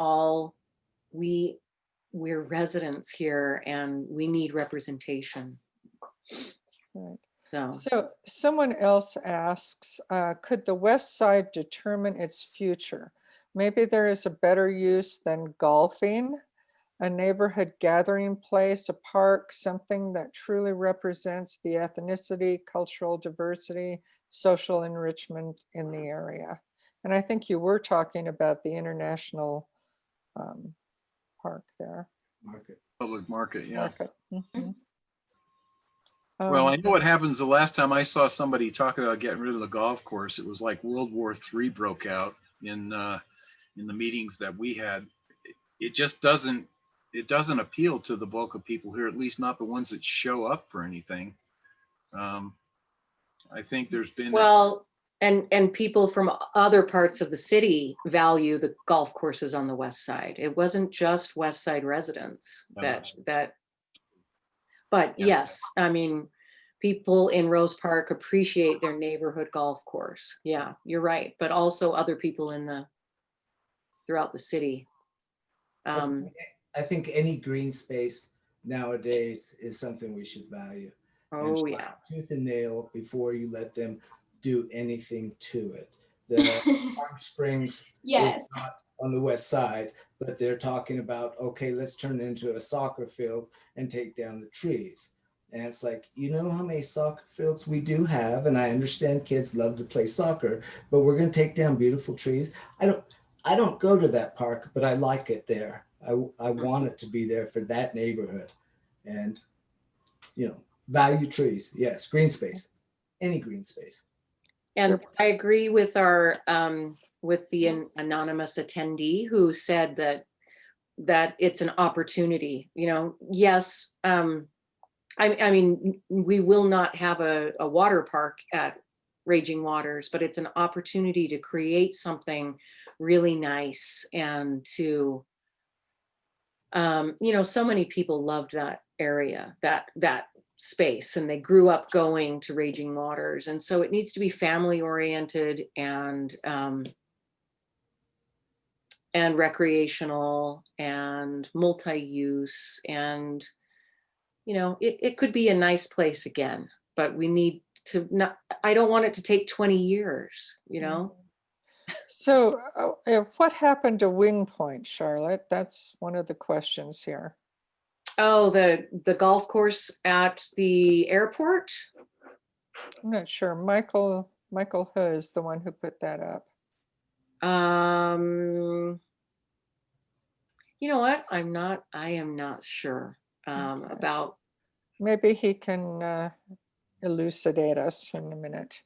residents here and we need representation. Right. So So someone else asks, could the West Side determine its future? Maybe there is a better use than golfing, a neighborhood gathering place, a park, something that truly represents the ethnicity, cultural diversity, social enrichment in the area. And I think you were talking about the International Park there. Public market, yeah. Market. Mhm. Well, I know what happens. The last time I saw somebody talk about getting rid of the golf course, it was like World War III broke out in the meetings that we had. It just doesn't appeal to the bulk of people here, at least not the ones that show up for anything. I think there's been and people from other parts of the city value the golf courses on the West Side. It wasn't just West Side residents but Yeah. yes, I mean, people in Rose Park appreciate their neighborhood golf course. Yeah, you're right. But also other people throughout the city. I think any green space nowadays is something we should value. And Oh try yeah. tooth and nail before you let them do anything to it. The Palm Springs Yes. is not on the west side, but they're talking about, okay, let's turn it into a soccer field and take down the trees. And it's like, you know how many soccer fields we do have, and I understand kids love to play soccer, but we're going to take down beautiful trees. I don't go to that park, but I like it there. I want it to be there for that neighborhood, and value trees. Yes, green space, any green space. And I agree with with the anonymous attendee who said that it's an opportunity. Yes. I mean, we will not have a water park at Raging Waters, but it's an opportunity to create something really nice and to, so many people loved that area, that space, and they grew up going to Raging Waters. And so it needs to be family oriented and recreational and multi-use, and it could be a nice place again, but we need to not, I don't want it to take 20 years. So what happened to Wing Point, Charlotte? That's one of the questions here. Oh, the golf course at the airport? I'm not sure. Michael Hu is the one who put that up. You know what? I am not sure about. Maybe he can elucidate us in a minute.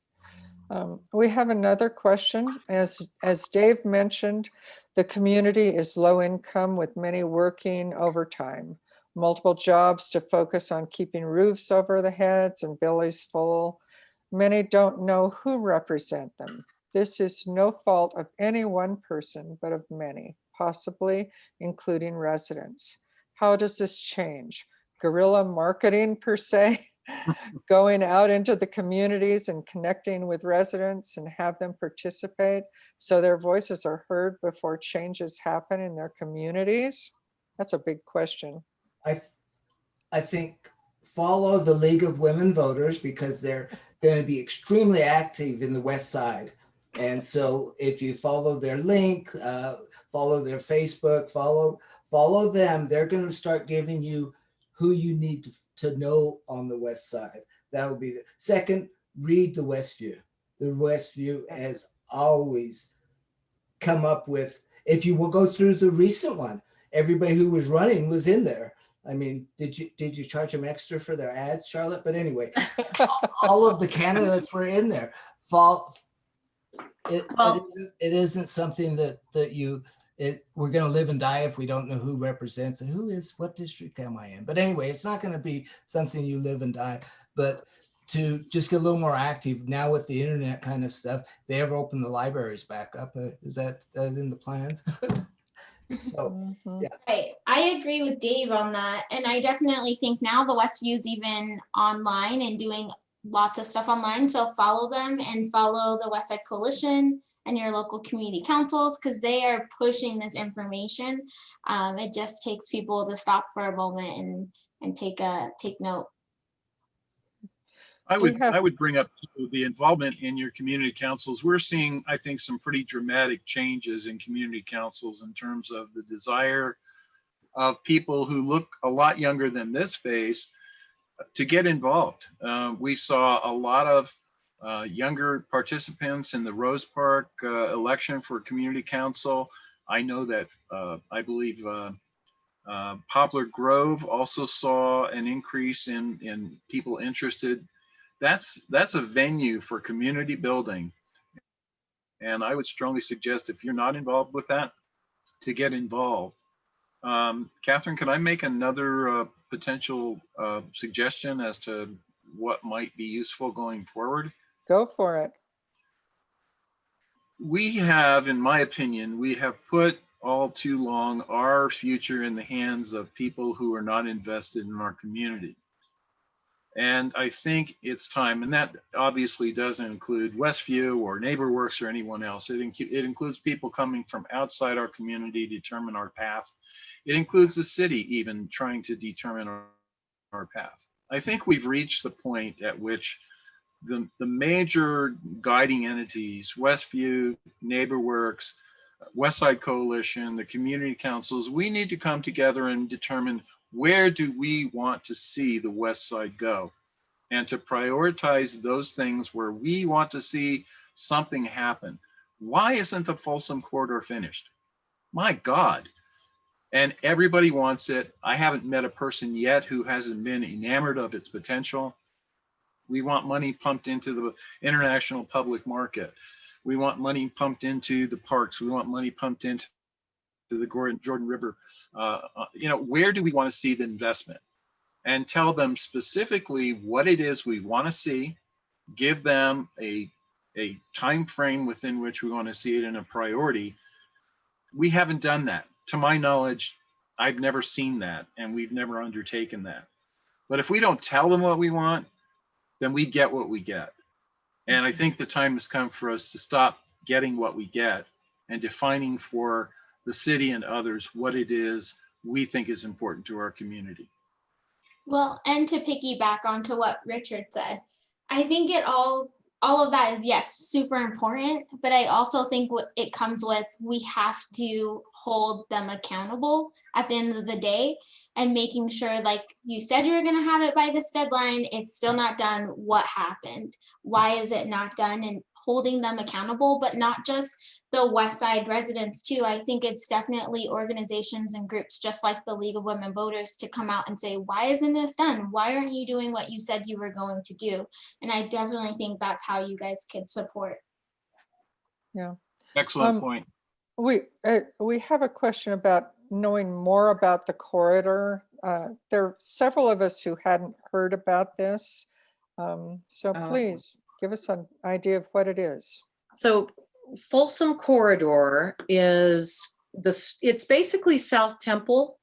We have another question. As Dave mentioned, the community is low income with many working overtime, multiple jobs to focus on keeping roofs over the heads and bellies full. Many don't know who represent them. This is no fault of any one person, but of many, possibly including residents. How does this change? Guerrilla marketing per se? Going out into the communities and connecting with residents and have them participate so their voices are heard before changes happen in their communities? That's a big question. I think follow the League of Women Voters, because they're going to be extremely active in the West Side. And so if you follow their link, follow their Facebook, follow them, they're going to start giving you who you need to know on the West Side. That'll be the second. Read the Westview. The Westview has always come up with, if you will go through the recent one, everybody who was running was in there. I mean, did you charge them extra for their ads, Charlotte? But anyway, all of the candidates were in there. It isn't something that we're going to live and die if we don't know who represents and what district am I in. But anyway, it's not going to be something you live and die, but to just get a little more active now with the internet kind of stuff. They ever open the libraries back up? Is that in the plans? So, yeah. Right. I agree with Dave on that. And I definitely think now the Westview is even online and doing lots of stuff online. So follow them and follow the West Side Coalition and your local community councils, because they are pushing this information. It just takes people to stop for a moment and take note. I would bring up the involvement in your community councils. We're seeing, I think, some pretty dramatic changes in community councils in terms of the desire of people who look a lot younger than this face to get involved. We saw a lot of younger participants in the Rose Park election for community council. I know that I believe Poplar Grove also saw an increase in people interested. That's a venue for community building. And I would strongly suggest, if you're not involved with that, to get involved. Catherine, can I make another potential suggestion as to what might be useful going forward? Go for it. We have, in my opinion, we have put all too long our future in the hands of people who are not invested in our community. And I think it's time, and that obviously doesn't include Westview or NeighborWorks or anyone else. It includes people coming from outside our community to determine our path. It includes the city even trying to determine our path. I think we've reached the point at which the major guiding entities, Westview, NeighborWorks, Westside Coalition, the community councils, we need to come together and determine where do we want to see the West Side go, and to prioritize those things where we want to see something happen. Why isn't the Folsom corridor finished? My God. And everybody wants it. I haven't met a person yet who hasn't been enamored of its potential. We want money pumped into the international public market. We want money pumped into the parks. We want money pumped into the Jordan River. Where do we want to see the investment? And tell them specifically what it is we want to see. Give them a time frame within which we want to see it in a priority. We haven't done that. To my knowledge, I've never seen that, and we've never undertaken that. But if we don't tell them what we want, then we get what we get. And I think the time has come for us to stop getting what we get and defining for the city and others what it is we think is important to our community. Well, and to piggyback onto what Richard said, I think all of that is, yes, super important, but I also think what it comes with, we have to hold them accountable at the end of the day, and making sure, like you said, you were going to have it by this deadline, it's still not done. What happened? Why is it not done? And holding them accountable, but not just the West Side residents too. I think it's definitely organizations and groups just like the League of Women Voters to come out and say, why isn't this done? Why aren't you doing what you said you were going to do? And I definitely think that's how you guys could support. Yeah. Excellent point. We have a question about knowing more about the corridor. There are several of us who hadn't heard about this. So please give us an idea of what it is. So Folsom Corridor is it's basically South Temple.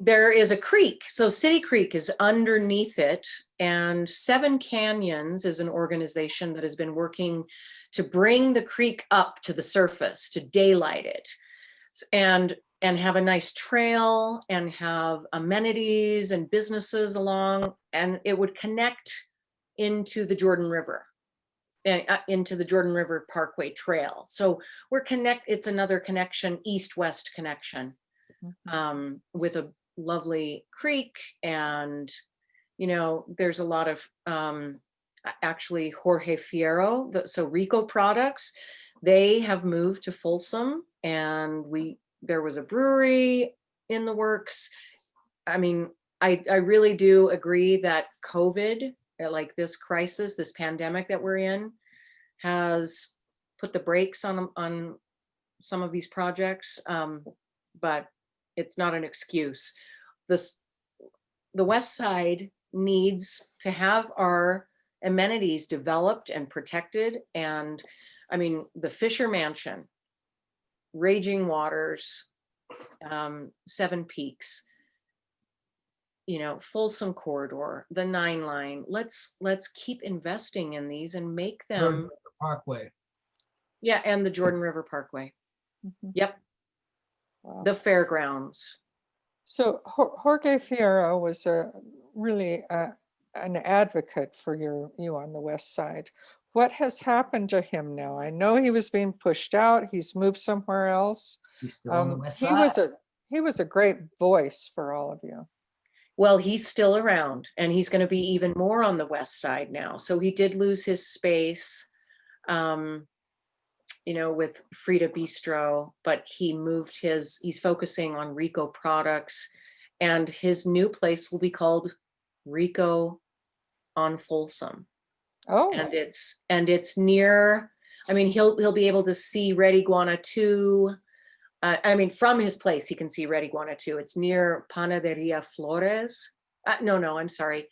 There is a creek, so City Creek is underneath it, and Seven Canyons is an organization that has been working to bring the creek up to the surface, to daylight it, and have a nice trail and have amenities and businesses along, and it would connect into the Jordan River, into the Jordan River Parkway Trail. So it's another connection, east-west connection, with a lovely creek. And, there's a lot of, actually Jorge Fierro, so Rico Products, they have moved to Folsom, and there was a brewery in the works. I mean, I really do agree that COVID, like this crisis, this pandemic that we're in, has put the brakes on some of these projects, but it's not an excuse. The West Side needs to have our amenities developed and protected. And I mean, the Fisher Mansion, Raging Waters, Seven Peaks, Folsom Corridor, the 9 Line. Let's keep investing in these and make them. Jordan River Parkway. Yeah, and the Jordan River Parkway. Yep. Wow. The fairgrounds. So Jorge Fierro was really an advocate for you on the West Side. What has happened to him now? I know he was being pushed out. He's moved somewhere else. He's still on the West Side. He was a great voice for all of you. Well, he's still around, and he's going to be even more on the West Side now. So he did lose his space, with Frida Bistro, but he's focusing on Rico Products, and his new place will be called Rico on Folsom. Oh, and it's near. I mean, he'll be able to see Red Iguana 2. From his place, he can see Red Iguana 2. It's near Panaderia Flores. No, I'm sorry.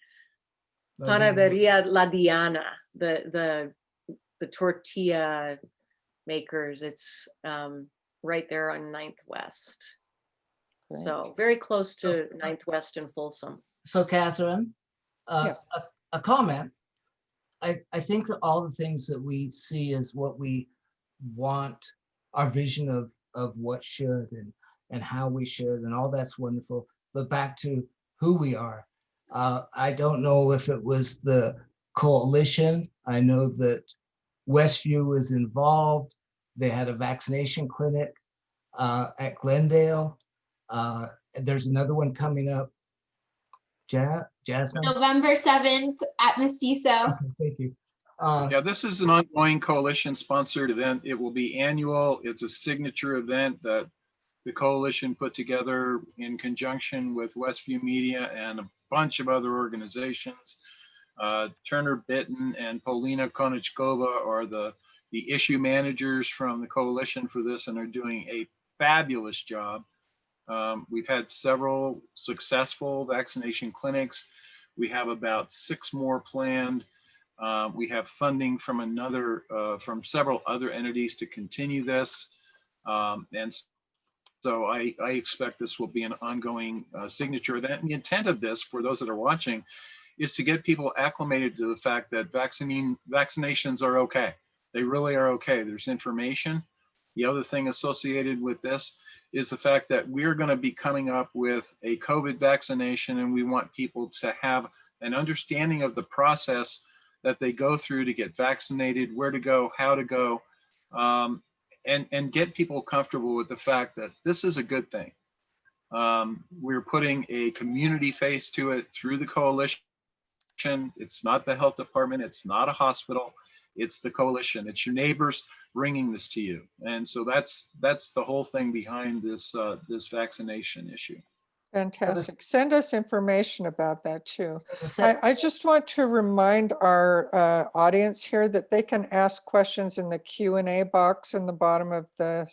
Panaderia La Diana, the tortilla makers. It's right there on 9th West. Great. So very close to 9th West and Folsom. So Catherine, Yes. a comment. I think that all the things that we see is what we want, our vision of what should and how we should, and all that's wonderful. But back to who we are. I don't know if it was the coalition. I know that Westview was involved. They had a vaccination clinic at Glendale. There's another one coming up. Jasmine? November 7th at Mestizo. Okay, thank you. Yeah, this is an ongoing coalition-sponsored event. It will be annual. It's a signature event that the coalition put together in conjunction with Westview Media and a bunch of other organizations. Turner Bitton and Polina Konichkova are the issue managers from the coalition for this and are doing a fabulous job. We've had several successful vaccination clinics. We have about 6 more planned. We have funding from from several other entities to continue this. And so I expect this will be an ongoing signature event. And the intent of this, for those that are watching, is to get people acclimated to the fact that vaccinations are okay. They really are okay. There's information. The other thing associated with this is the fact that we're going to be coming up with a COVID vaccination, and we want people to have an understanding of the process that they go through to get vaccinated, where to go, how to go, and get people comfortable with the fact that this is a good thing. We're putting a community face to it through the coalition. It's not the health department. It's not a hospital. It's the coalition. It's your neighbors bringing this to you. And so that's the whole thing behind this vaccination issue. Fantastic. Send us information about that too. So- I just want to remind our audience here that they can ask questions in the Q&A box in the bottom of the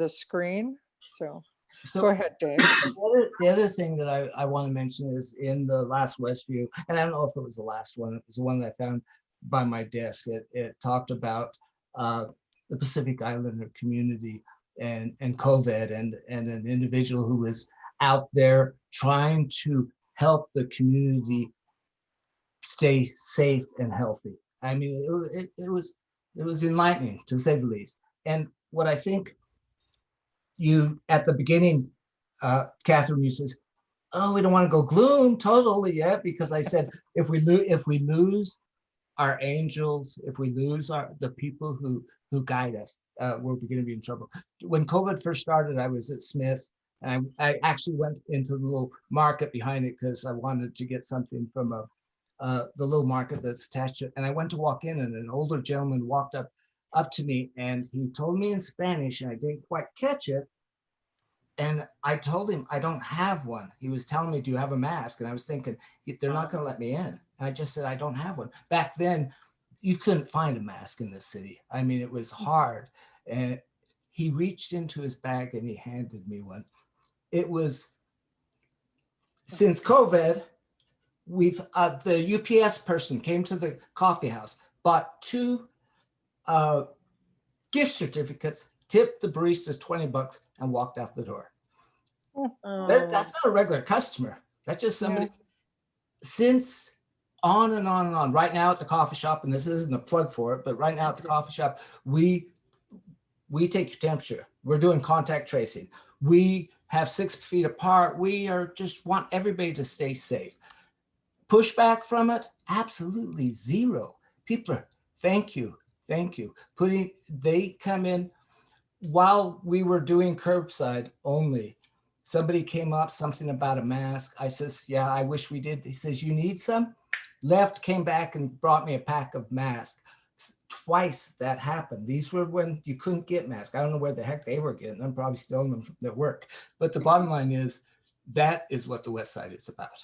screen. So go ahead, Dave. The other thing that I want to mention is in the last Westview, and I don't know if it was the last one, it was the one that I found by my desk. It talked about the Pacific Islander community and COVID and an individual who was out there trying to help the community stay safe and healthy. I mean, it was enlightening, to say the least. And what I think you, at the beginning, Catherine, you says, oh, we don't want to go gloom totally yet, because I said, if we lose our angels, if we lose the people who guide us, we're going to be in trouble. When COVID first started, I was at Smith's, and I actually went into the little market behind it because I wanted to get something from the little market that's attached to it. And I went to walk in, and an older gentleman walked up to me, and he told me in Spanish, and I didn't quite catch it. And I told him, I don't have one. He was telling me, do you have a mask? And I was thinking, they're not going to let me in. And I just said, I don't have one. Back then, you couldn't find a mask in this city. I mean, it was hard. And he reached into his bag and he handed me one. It was, since COVID, the UPS person came to the coffee house, bought 2 gift certificates, tipped the baristas $20 and walked out the door. That's not a regular customer. That's just somebody. Since on and on and on. Right now at the coffee shop, and this isn't a plug for it, but right now at the coffee shop, we take your temperature. We're doing contact tracing. We have 6 feet apart. We are just want everybody to stay safe. Pushback from it? Absolutely zero. People are, thank you. They come in. While we were doing curbside only, somebody came up, something about a mask. I says, yeah, I wish we did. He says, you need some? Left, came back and brought me a pack of masks. Twice that happened. These were when you couldn't get masks. I don't know where the heck they were getting them, probably stealing them from their work. But the bottom line is, that is what the West Side is about.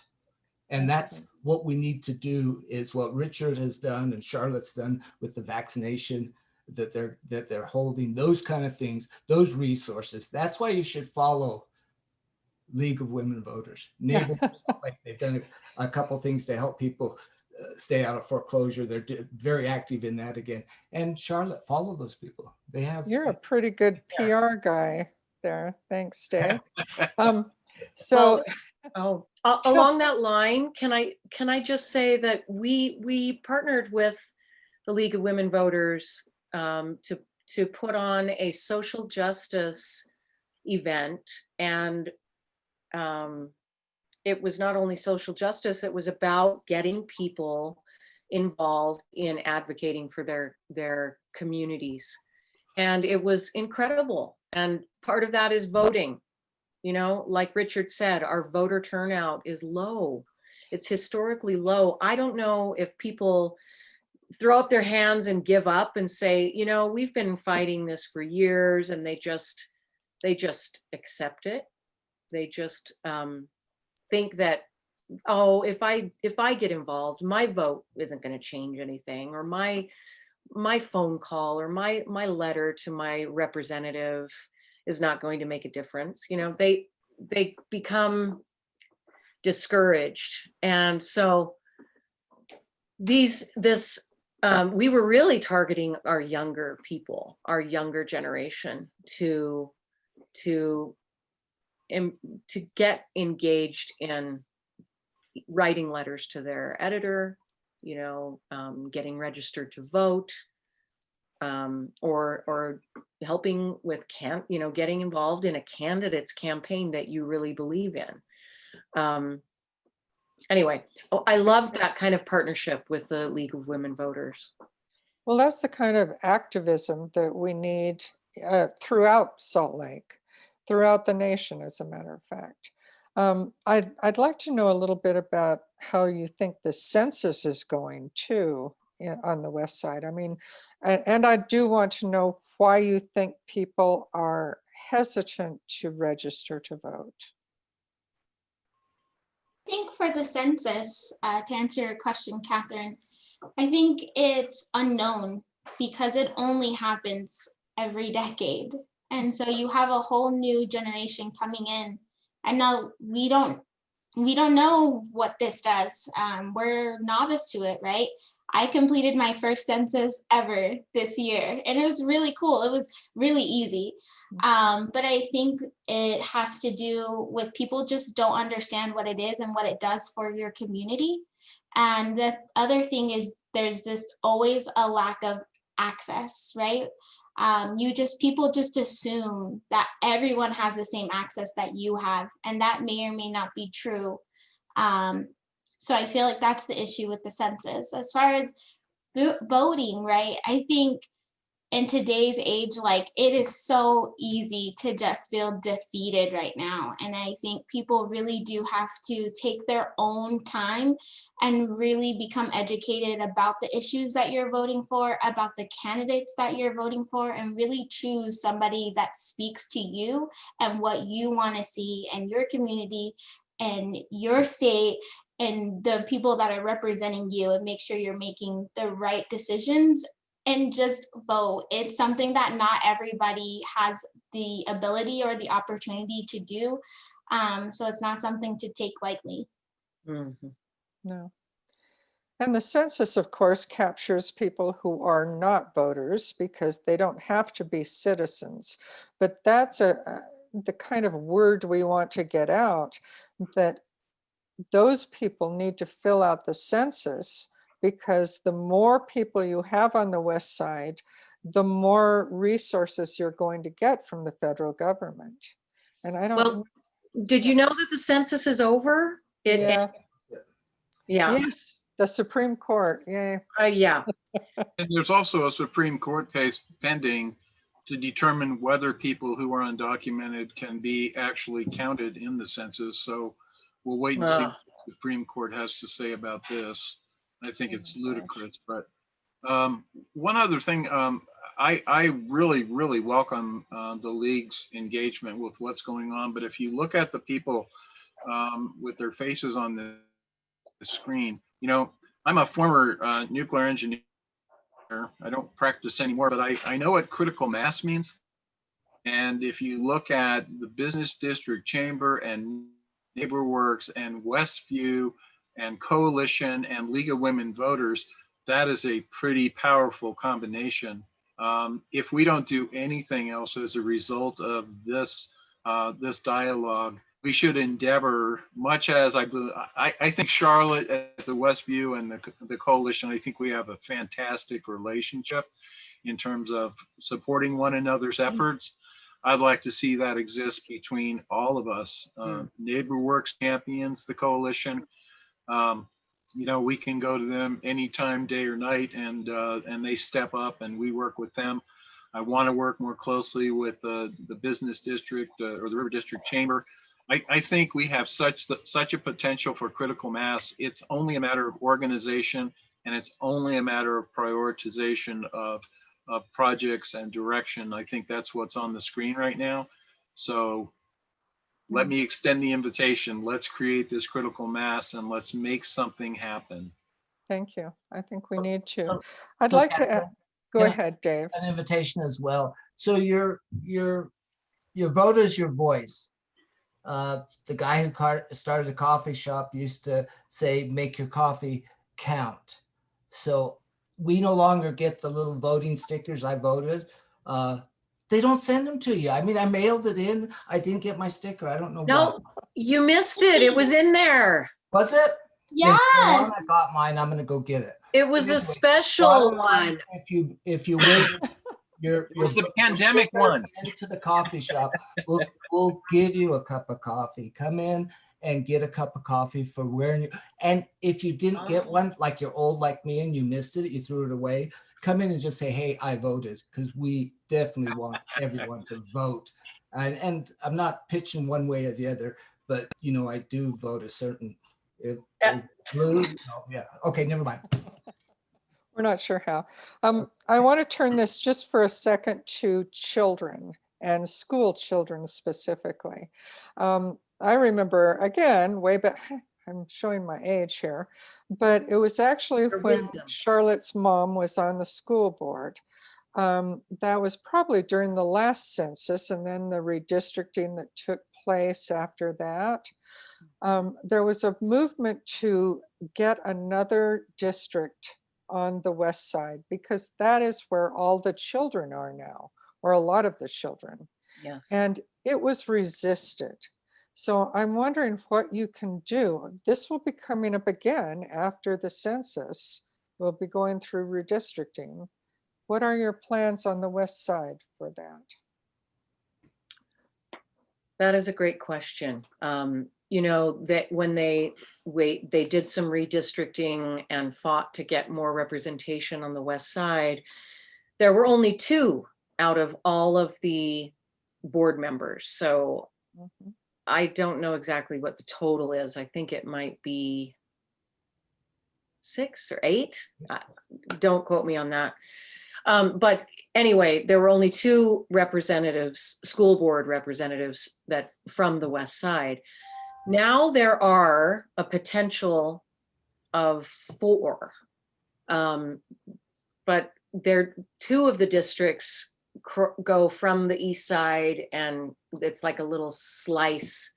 And that's what we need to do, is what Richard has done and Charlotte's done with the vaccination that they're holding, those kind of things, those resources. That's why you should follow League of Women Voters. Neighbors, like they've done a couple things to help people stay out of foreclosure. They're very active in that again. And Charlotte, follow those people. They have. You're a pretty good PR guy. there. Thanks, Dave. So, Along that line, can I just say that we partnered with the League of Women Voters to put on a social justice event, and it was not only social justice, it was about getting people involved in advocating for their communities. And it was incredible. And part of that is voting. You know, like Richard said, our voter turnout is low. It's historically low. I don't know if people throw up their hands and give up and say, you know, we've been fighting this for years, and they just accept it. They just think that, oh, if I get involved, my vote isn't going to change anything, or my phone call or my letter to my representative is not going to make a difference. You know, they become discouraged. And so we were really targeting our younger people, our younger generation, to get engaged in writing letters to their editor, you know, getting registered to vote, or helping with getting involved in a candidate's campaign that you really believe in. Anyway, I love that kind of partnership with the League of Women Voters. well, that's the kind of activism that we need throughout Salt Lake, throughout the nation, as a matter of fact. I'd like to know a little bit about how you think the census is going too on the west side. I mean, and I do want to know why you think people are hesitant to register to vote. I think for the census, to answer your question, Catherine, I think it's unknown because it only happens every decade. And so you have a whole new generation coming in. And now we don't know what this does. We're novice to it, right? I completed my first census ever this year, and it was really cool. It was really easy. But I think it has to do with people just don't understand what it is and what it does for your community. And the other thing is there's just always a lack of access, right? People just assume that everyone has the same access that you have, and that may or may not be true. So I feel like that's the issue with the census. As far as voting, right? I think in today's age, like, it is so easy to just feel defeated right now. And I think people really do have to take their own time and really become educated about the issues that you're voting for, about the candidates that you're voting for, and really choose somebody that speaks to you and what you want to see in your community and your state and the people that are representing you, and make sure you're making the right decisions. And just vote. It's something that not everybody has the ability or the opportunity to do. So it's not something to take lightly. Mm-hmm. No. And the census, of course, captures people who are not voters because they don't have to be citizens. But that's the kind of word we want to get out, that those people need to fill out the census, because the more people you have on the west side, the more resources you're going to get from the federal government. And I don't. Well, did you know that the census is over? Yeah. Yeah. Yes, the Supreme Court. Yay. Yeah. And there's also a Supreme Court case pending to determine whether people who are undocumented can be actually counted in the census. So we'll wait and see what the Supreme Court has to say about this. I think it's ludicrous, but one other thing, I really welcome the league's engagement with what's going on. But if you look at the people with their faces on the screen, you know, I'm a former nuclear engineer. I don't practice anymore, but I know what critical mass means. And if you look at the Business District Chamber and NeighborWorks and Westview and Coalition and League of Women Voters, that is a pretty powerful combination. If we don't do anything else as a result of this dialogue, we should endeavor, much as I think Charlotte at the Westview and the coalition, I think we have a fantastic relationship in terms of supporting one another's efforts. I'd like to see that exist between all of us. NeighborWorks champions the coalition. We can go to them anytime, day or night, and they step up, and we work with them. I want to work more closely with the business district or the River District Chamber. I think we have such a potential for critical mass. It's only a matter of organization, and it's only a matter of prioritization of projects and direction. I think that's what's on the screen right now. So let me extend the invitation. Let's create this critical mass and let's make something happen. Thank you. I think we need to. I'd So like to Catherine, go yeah. ahead, Dave. An invitation as well. So your vote is your voice. The guy who started a coffee shop used to say, make your coffee count. So we no longer get the little voting stickers, I voted. They don't send them to you. I mean, I mailed it in. I didn't get my sticker. I don't know why. No, you missed it. It was in there. Was it? Yes. I got mine. I'm gonna go get it. It was a Anyway, special Well, one. If you will, It was the pandemic one. into the coffee shop, we'll give you a cup of coffee. Come in and get a cup of coffee for wearing you. And if you didn't get one, like you're old like me and you missed it, you threw it away, come in and just say, hey, I voted, because we definitely want everyone to vote. And I'm not pitching one way or the other, but I do vote a certain, it is blue. Oh, yeah. Okay, never mind. We're not sure how. I want to turn this just for a second to children and school children specifically. I remember, again, way back, I'm showing my age here, but it was actually Your when wisdom. Charlotte's mom was on the school board. That was probably during the last census and then the redistricting that took place after that. There was a movement to get another district on the west side, because that is where all the children are now, or a lot of the children. Yes. And it was resisted. So I'm wondering what you can do. This will be coming up again after the census. We'll be going through redistricting. What are your plans on the west side for that? That is a great question. That when they did some redistricting and fought to get more representation on the west side, there were only 2 out of all of the board members. So I don't know exactly what the total is. I think it might be 6 or 8. Don't quote me on that. But anyway, there were only 2 representatives, school board representatives, that from the west side. Now there are a potential of 4, but 2 of the districts go from the east side, and it's like a little slice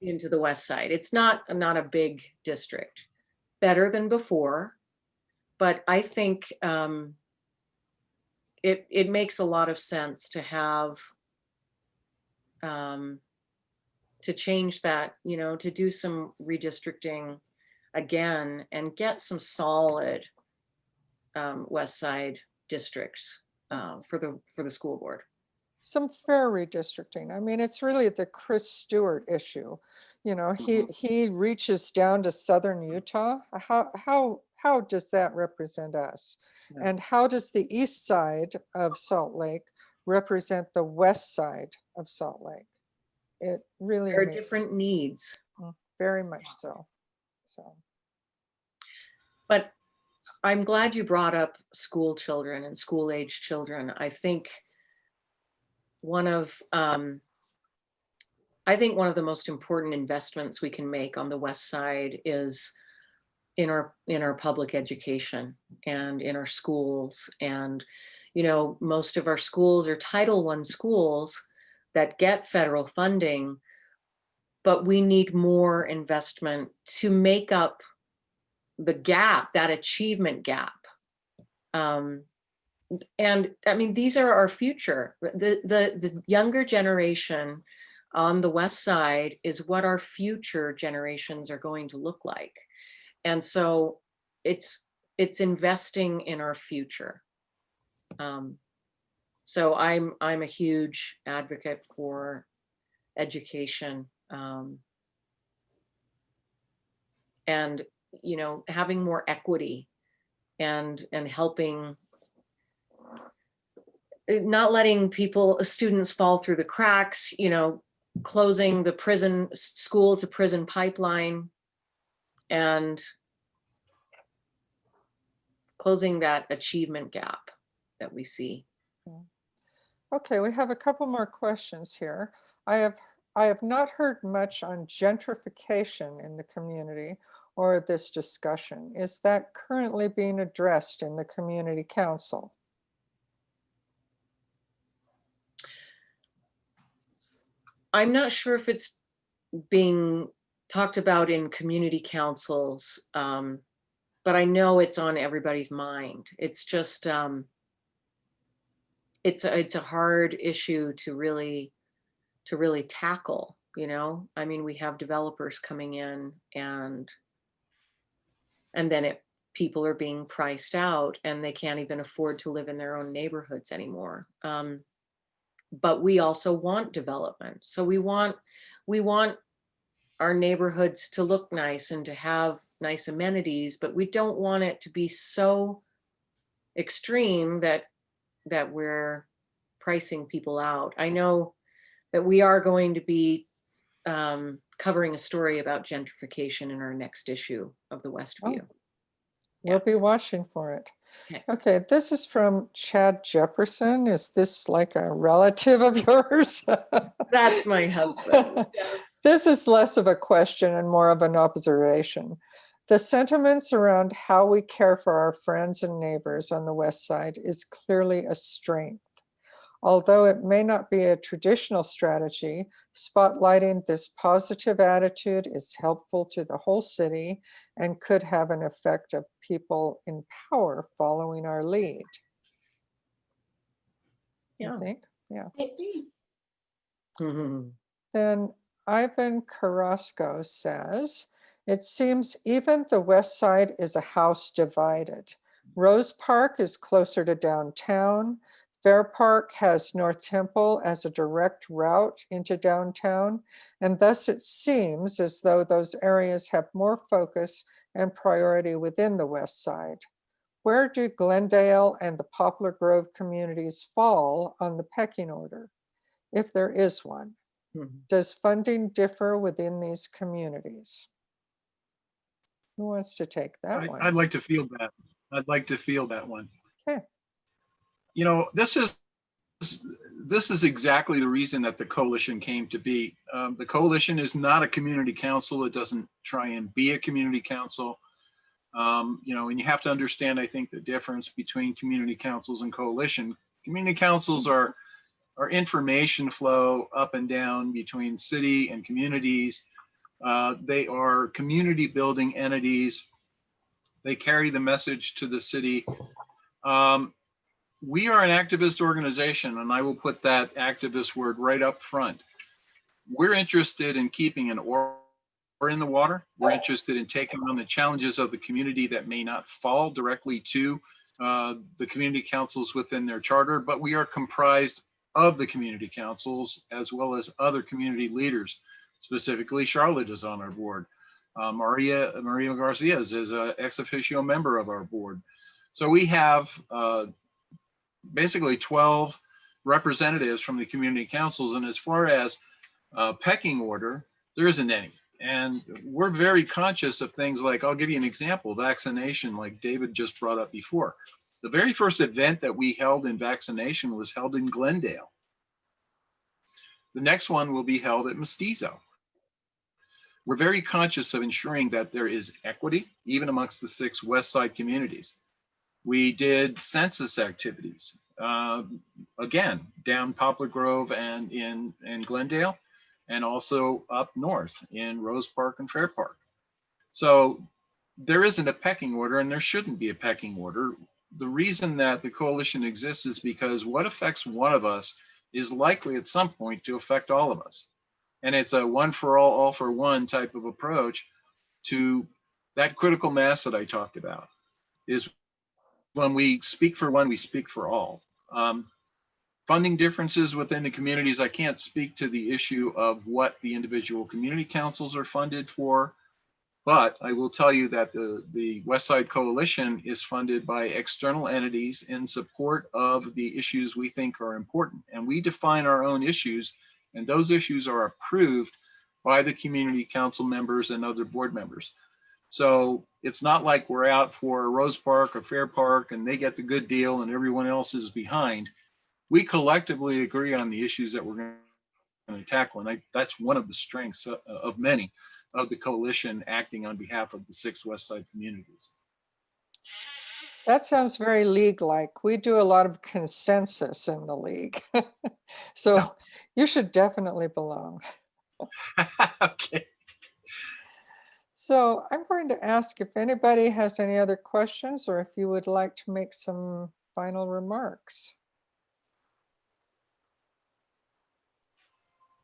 into the west side. It's not a big district. Better than before, but I think it makes a lot of sense to have to change that, to do some redistricting again and get some solid west side districts for the school board. Some fair redistricting. I mean, it's really the Chris Stewart issue. He reaches down to southern Utah. How does that represent us? Yeah. And how does the east side of Salt Lake represent the west side of Salt Lake? It really there are different needs. Very much so. But I'm glad you brought up school children and school age children. I think one of the most important investments we can make on the west side is in our public education and in our schools. And most of our schools are Title I schools that get federal funding, but we need more investment to make up the gap, that achievement gap. and I mean, these are our future. The younger generation on the West Side is what our future generations are going to look like. And so it's investing in our future. So I'm a huge advocate for education, and, you know, having more equity and helping, not letting students fall through the cracks, you know, closing the school to prison pipeline and closing that achievement gap that we see. Okay, we have a couple more questions here. I have not heard much on gentrification in the community or this discussion. Is that currently being addressed in the community council? I'm not sure if it's being talked about in community councils, but I know it's on everybody's mind. It's just, it's a hard issue to really tackle, you know? I mean, we have developers coming in and then people are being priced out and they can't even afford to live in their own neighborhoods anymore. But we also want development. So we want our neighborhoods to look nice and to have nice amenities, but we don't want it to be so extreme that we're pricing people out. I know that we are going to be covering a story about gentrification in our next issue of the West View. We'll be watching for it. Okay. Okay, this is from Chad Jepperson. Is this like a relative of yours? That's my husband. Yes. This is less of a question and more of an observation. The sentiments around how we care for our friends and neighbors on the West Side is clearly a strength. Although it may not be a traditional strategy, spotlighting this positive attitude is helpful to the whole city and could have an effect of people in power following our lead. Yeah. I think, yeah. I agree. Mhm. Then Ivan Carrasco says, it seems even the West Side is a house divided. Rose Park is closer to downtown. Fair Park has North Temple as a direct route into downtown, and thus it seems as though those areas have more focus and priority within the West Side. Where do Glendale and the Poplar Grove communities fall on the pecking order, if there is one? Mhm. Does funding differ within these communities? Who wants to take that one? I'd like to field that. I'd like to field that one. Okay. You know, this is exactly the reason that the coalition came to be. The coalition is not a community council. It doesn't try and be a community council. You know, and you have to understand, I think, the difference between community councils and coalition. Community councils are information flow up and down between city and communities. They are community building entities. They carry the message to the city. We are an activist organization, and I will put that activist word right up front. We're interested in keeping an oar in the water. We're interested in taking on the challenges of the community that may not fall directly to the community councils within their charter, but we are comprised of the community councils as well as other community leaders. Specifically, Charlotte is on our board. Maria Garcia is an ex officio member of our board. So we have basically 12 representatives from the community councils. And as far as pecking order, there isn't any. And we're very conscious of things like, I'll give you an example, vaccination, like David just brought up before. The very first event that we held in vaccination was held in Glendale. The next one will be held at Mestizo. We're very conscious of ensuring that there is equity, even amongst the 6 West Side communities. We did census activities, again, down Poplar Grove and in Glendale, and also up north in Rose Park and Fair Park. So there isn't a pecking order, and there shouldn't be a pecking order. the reason that the coalition exists is because what affects one of us is likely at some point to affect all of us. And it's a one for all for one type of approach to that critical mass that I talked about. Is when we speak for one, we speak for all. Funding differences within the communities, I can't speak to the issue of what the individual community councils are funded for, but I will tell you that the West Side Coalition is funded by external entities in support of the issues we think are important. And we define our own issues, and those issues are approved by the community council members and other board members. So it's not like we're out for Rose Park or Fair Park and they get the good deal and everyone else is behind. We collectively agree on the issues that we're going to tackle. And that's one of the strengths of many of the coalition acting on behalf of the 6 West Side communities. That sounds very league-like. We do a lot of consensus in the league. So you should definitely belong. Okay. So I'm going to ask if anybody has any other questions or if you would like to make some final remarks.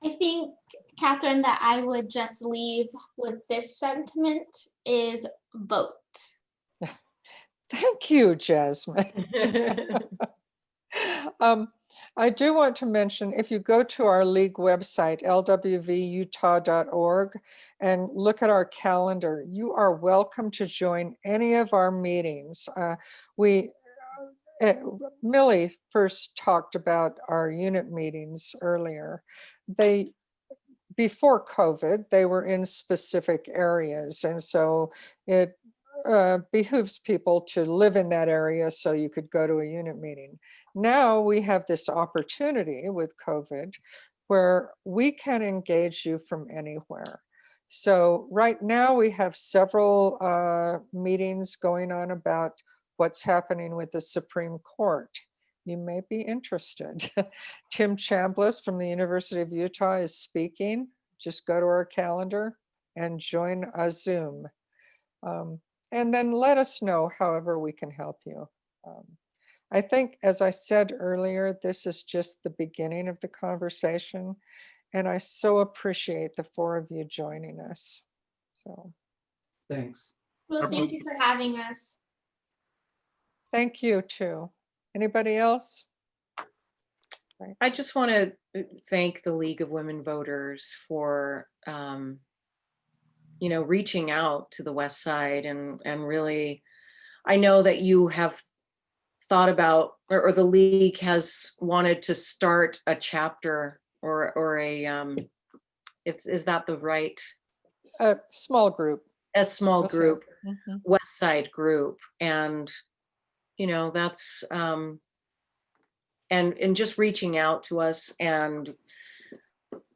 I think, Catherine, that I would just leave with this sentiment is vote. Thank you, Jasmine. I do want to mention, if you go to our league website, lwvutah.org, and look at our calendar, you are welcome to join any of our meetings. Millie first talked about our unit meetings earlier. Before COVID, they were in specific areas. And so it behooves people to live in that area so you could go to a unit meeting. Now we have this opportunity with COVID where we can engage you from anywhere. So right now we have several meetings going on about what's happening with the Supreme Court. You may be interested. Tim Chambliss from the University of Utah is speaking. Just go to our calendar and join a Zoom. And then let us know however we can help you. I think, as I said earlier, this is just the beginning of the conversation. And I so appreciate the 4 of you joining us. So Thanks. Well, thank you for having us. thank you too. Anybody else? I just want to thank the League of Women Voters for, reaching out to the West Side and really, I know that you have thought about, or the League has wanted to start a chapter or a, is that the right? A small group. A small group, Mhm. West Side group. And, that's, and just reaching out to us and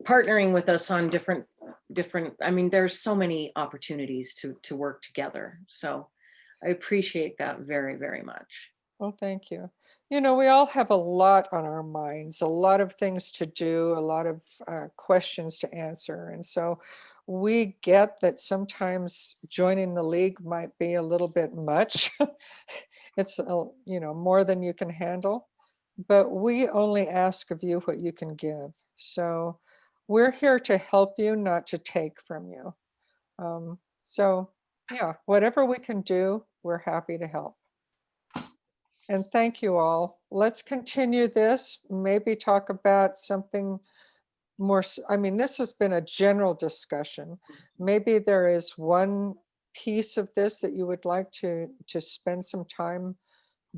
partnering with us on different, I mean, there's so many opportunities to work together. So I appreciate that very, very much. Well, thank you. We all have a lot on our minds, a lot of things to do, a lot of questions to answer. And so we get that sometimes joining the league might be a little bit much. It's, more than you can handle. But we only ask of you what you can give. So we're here to help you, not to take from you. So yeah, whatever we can do, we're happy to help. And thank you all. Let's continue this, maybe talk about something more. I mean, this has been a general discussion. Maybe there is one piece of this that you would like to spend some time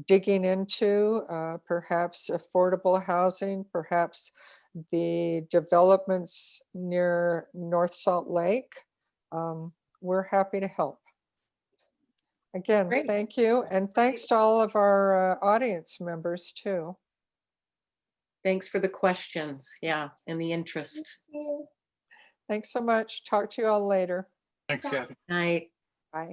digging into, perhaps affordable housing, perhaps the developments near North Salt Lake. We're happy to help. Again, Great. thank you. And thanks to all of our audience members too. Thanks for the questions. Yeah, and the interest. Thanks so much. Talk to you all later. Thanks, Kathy. Night. Bye.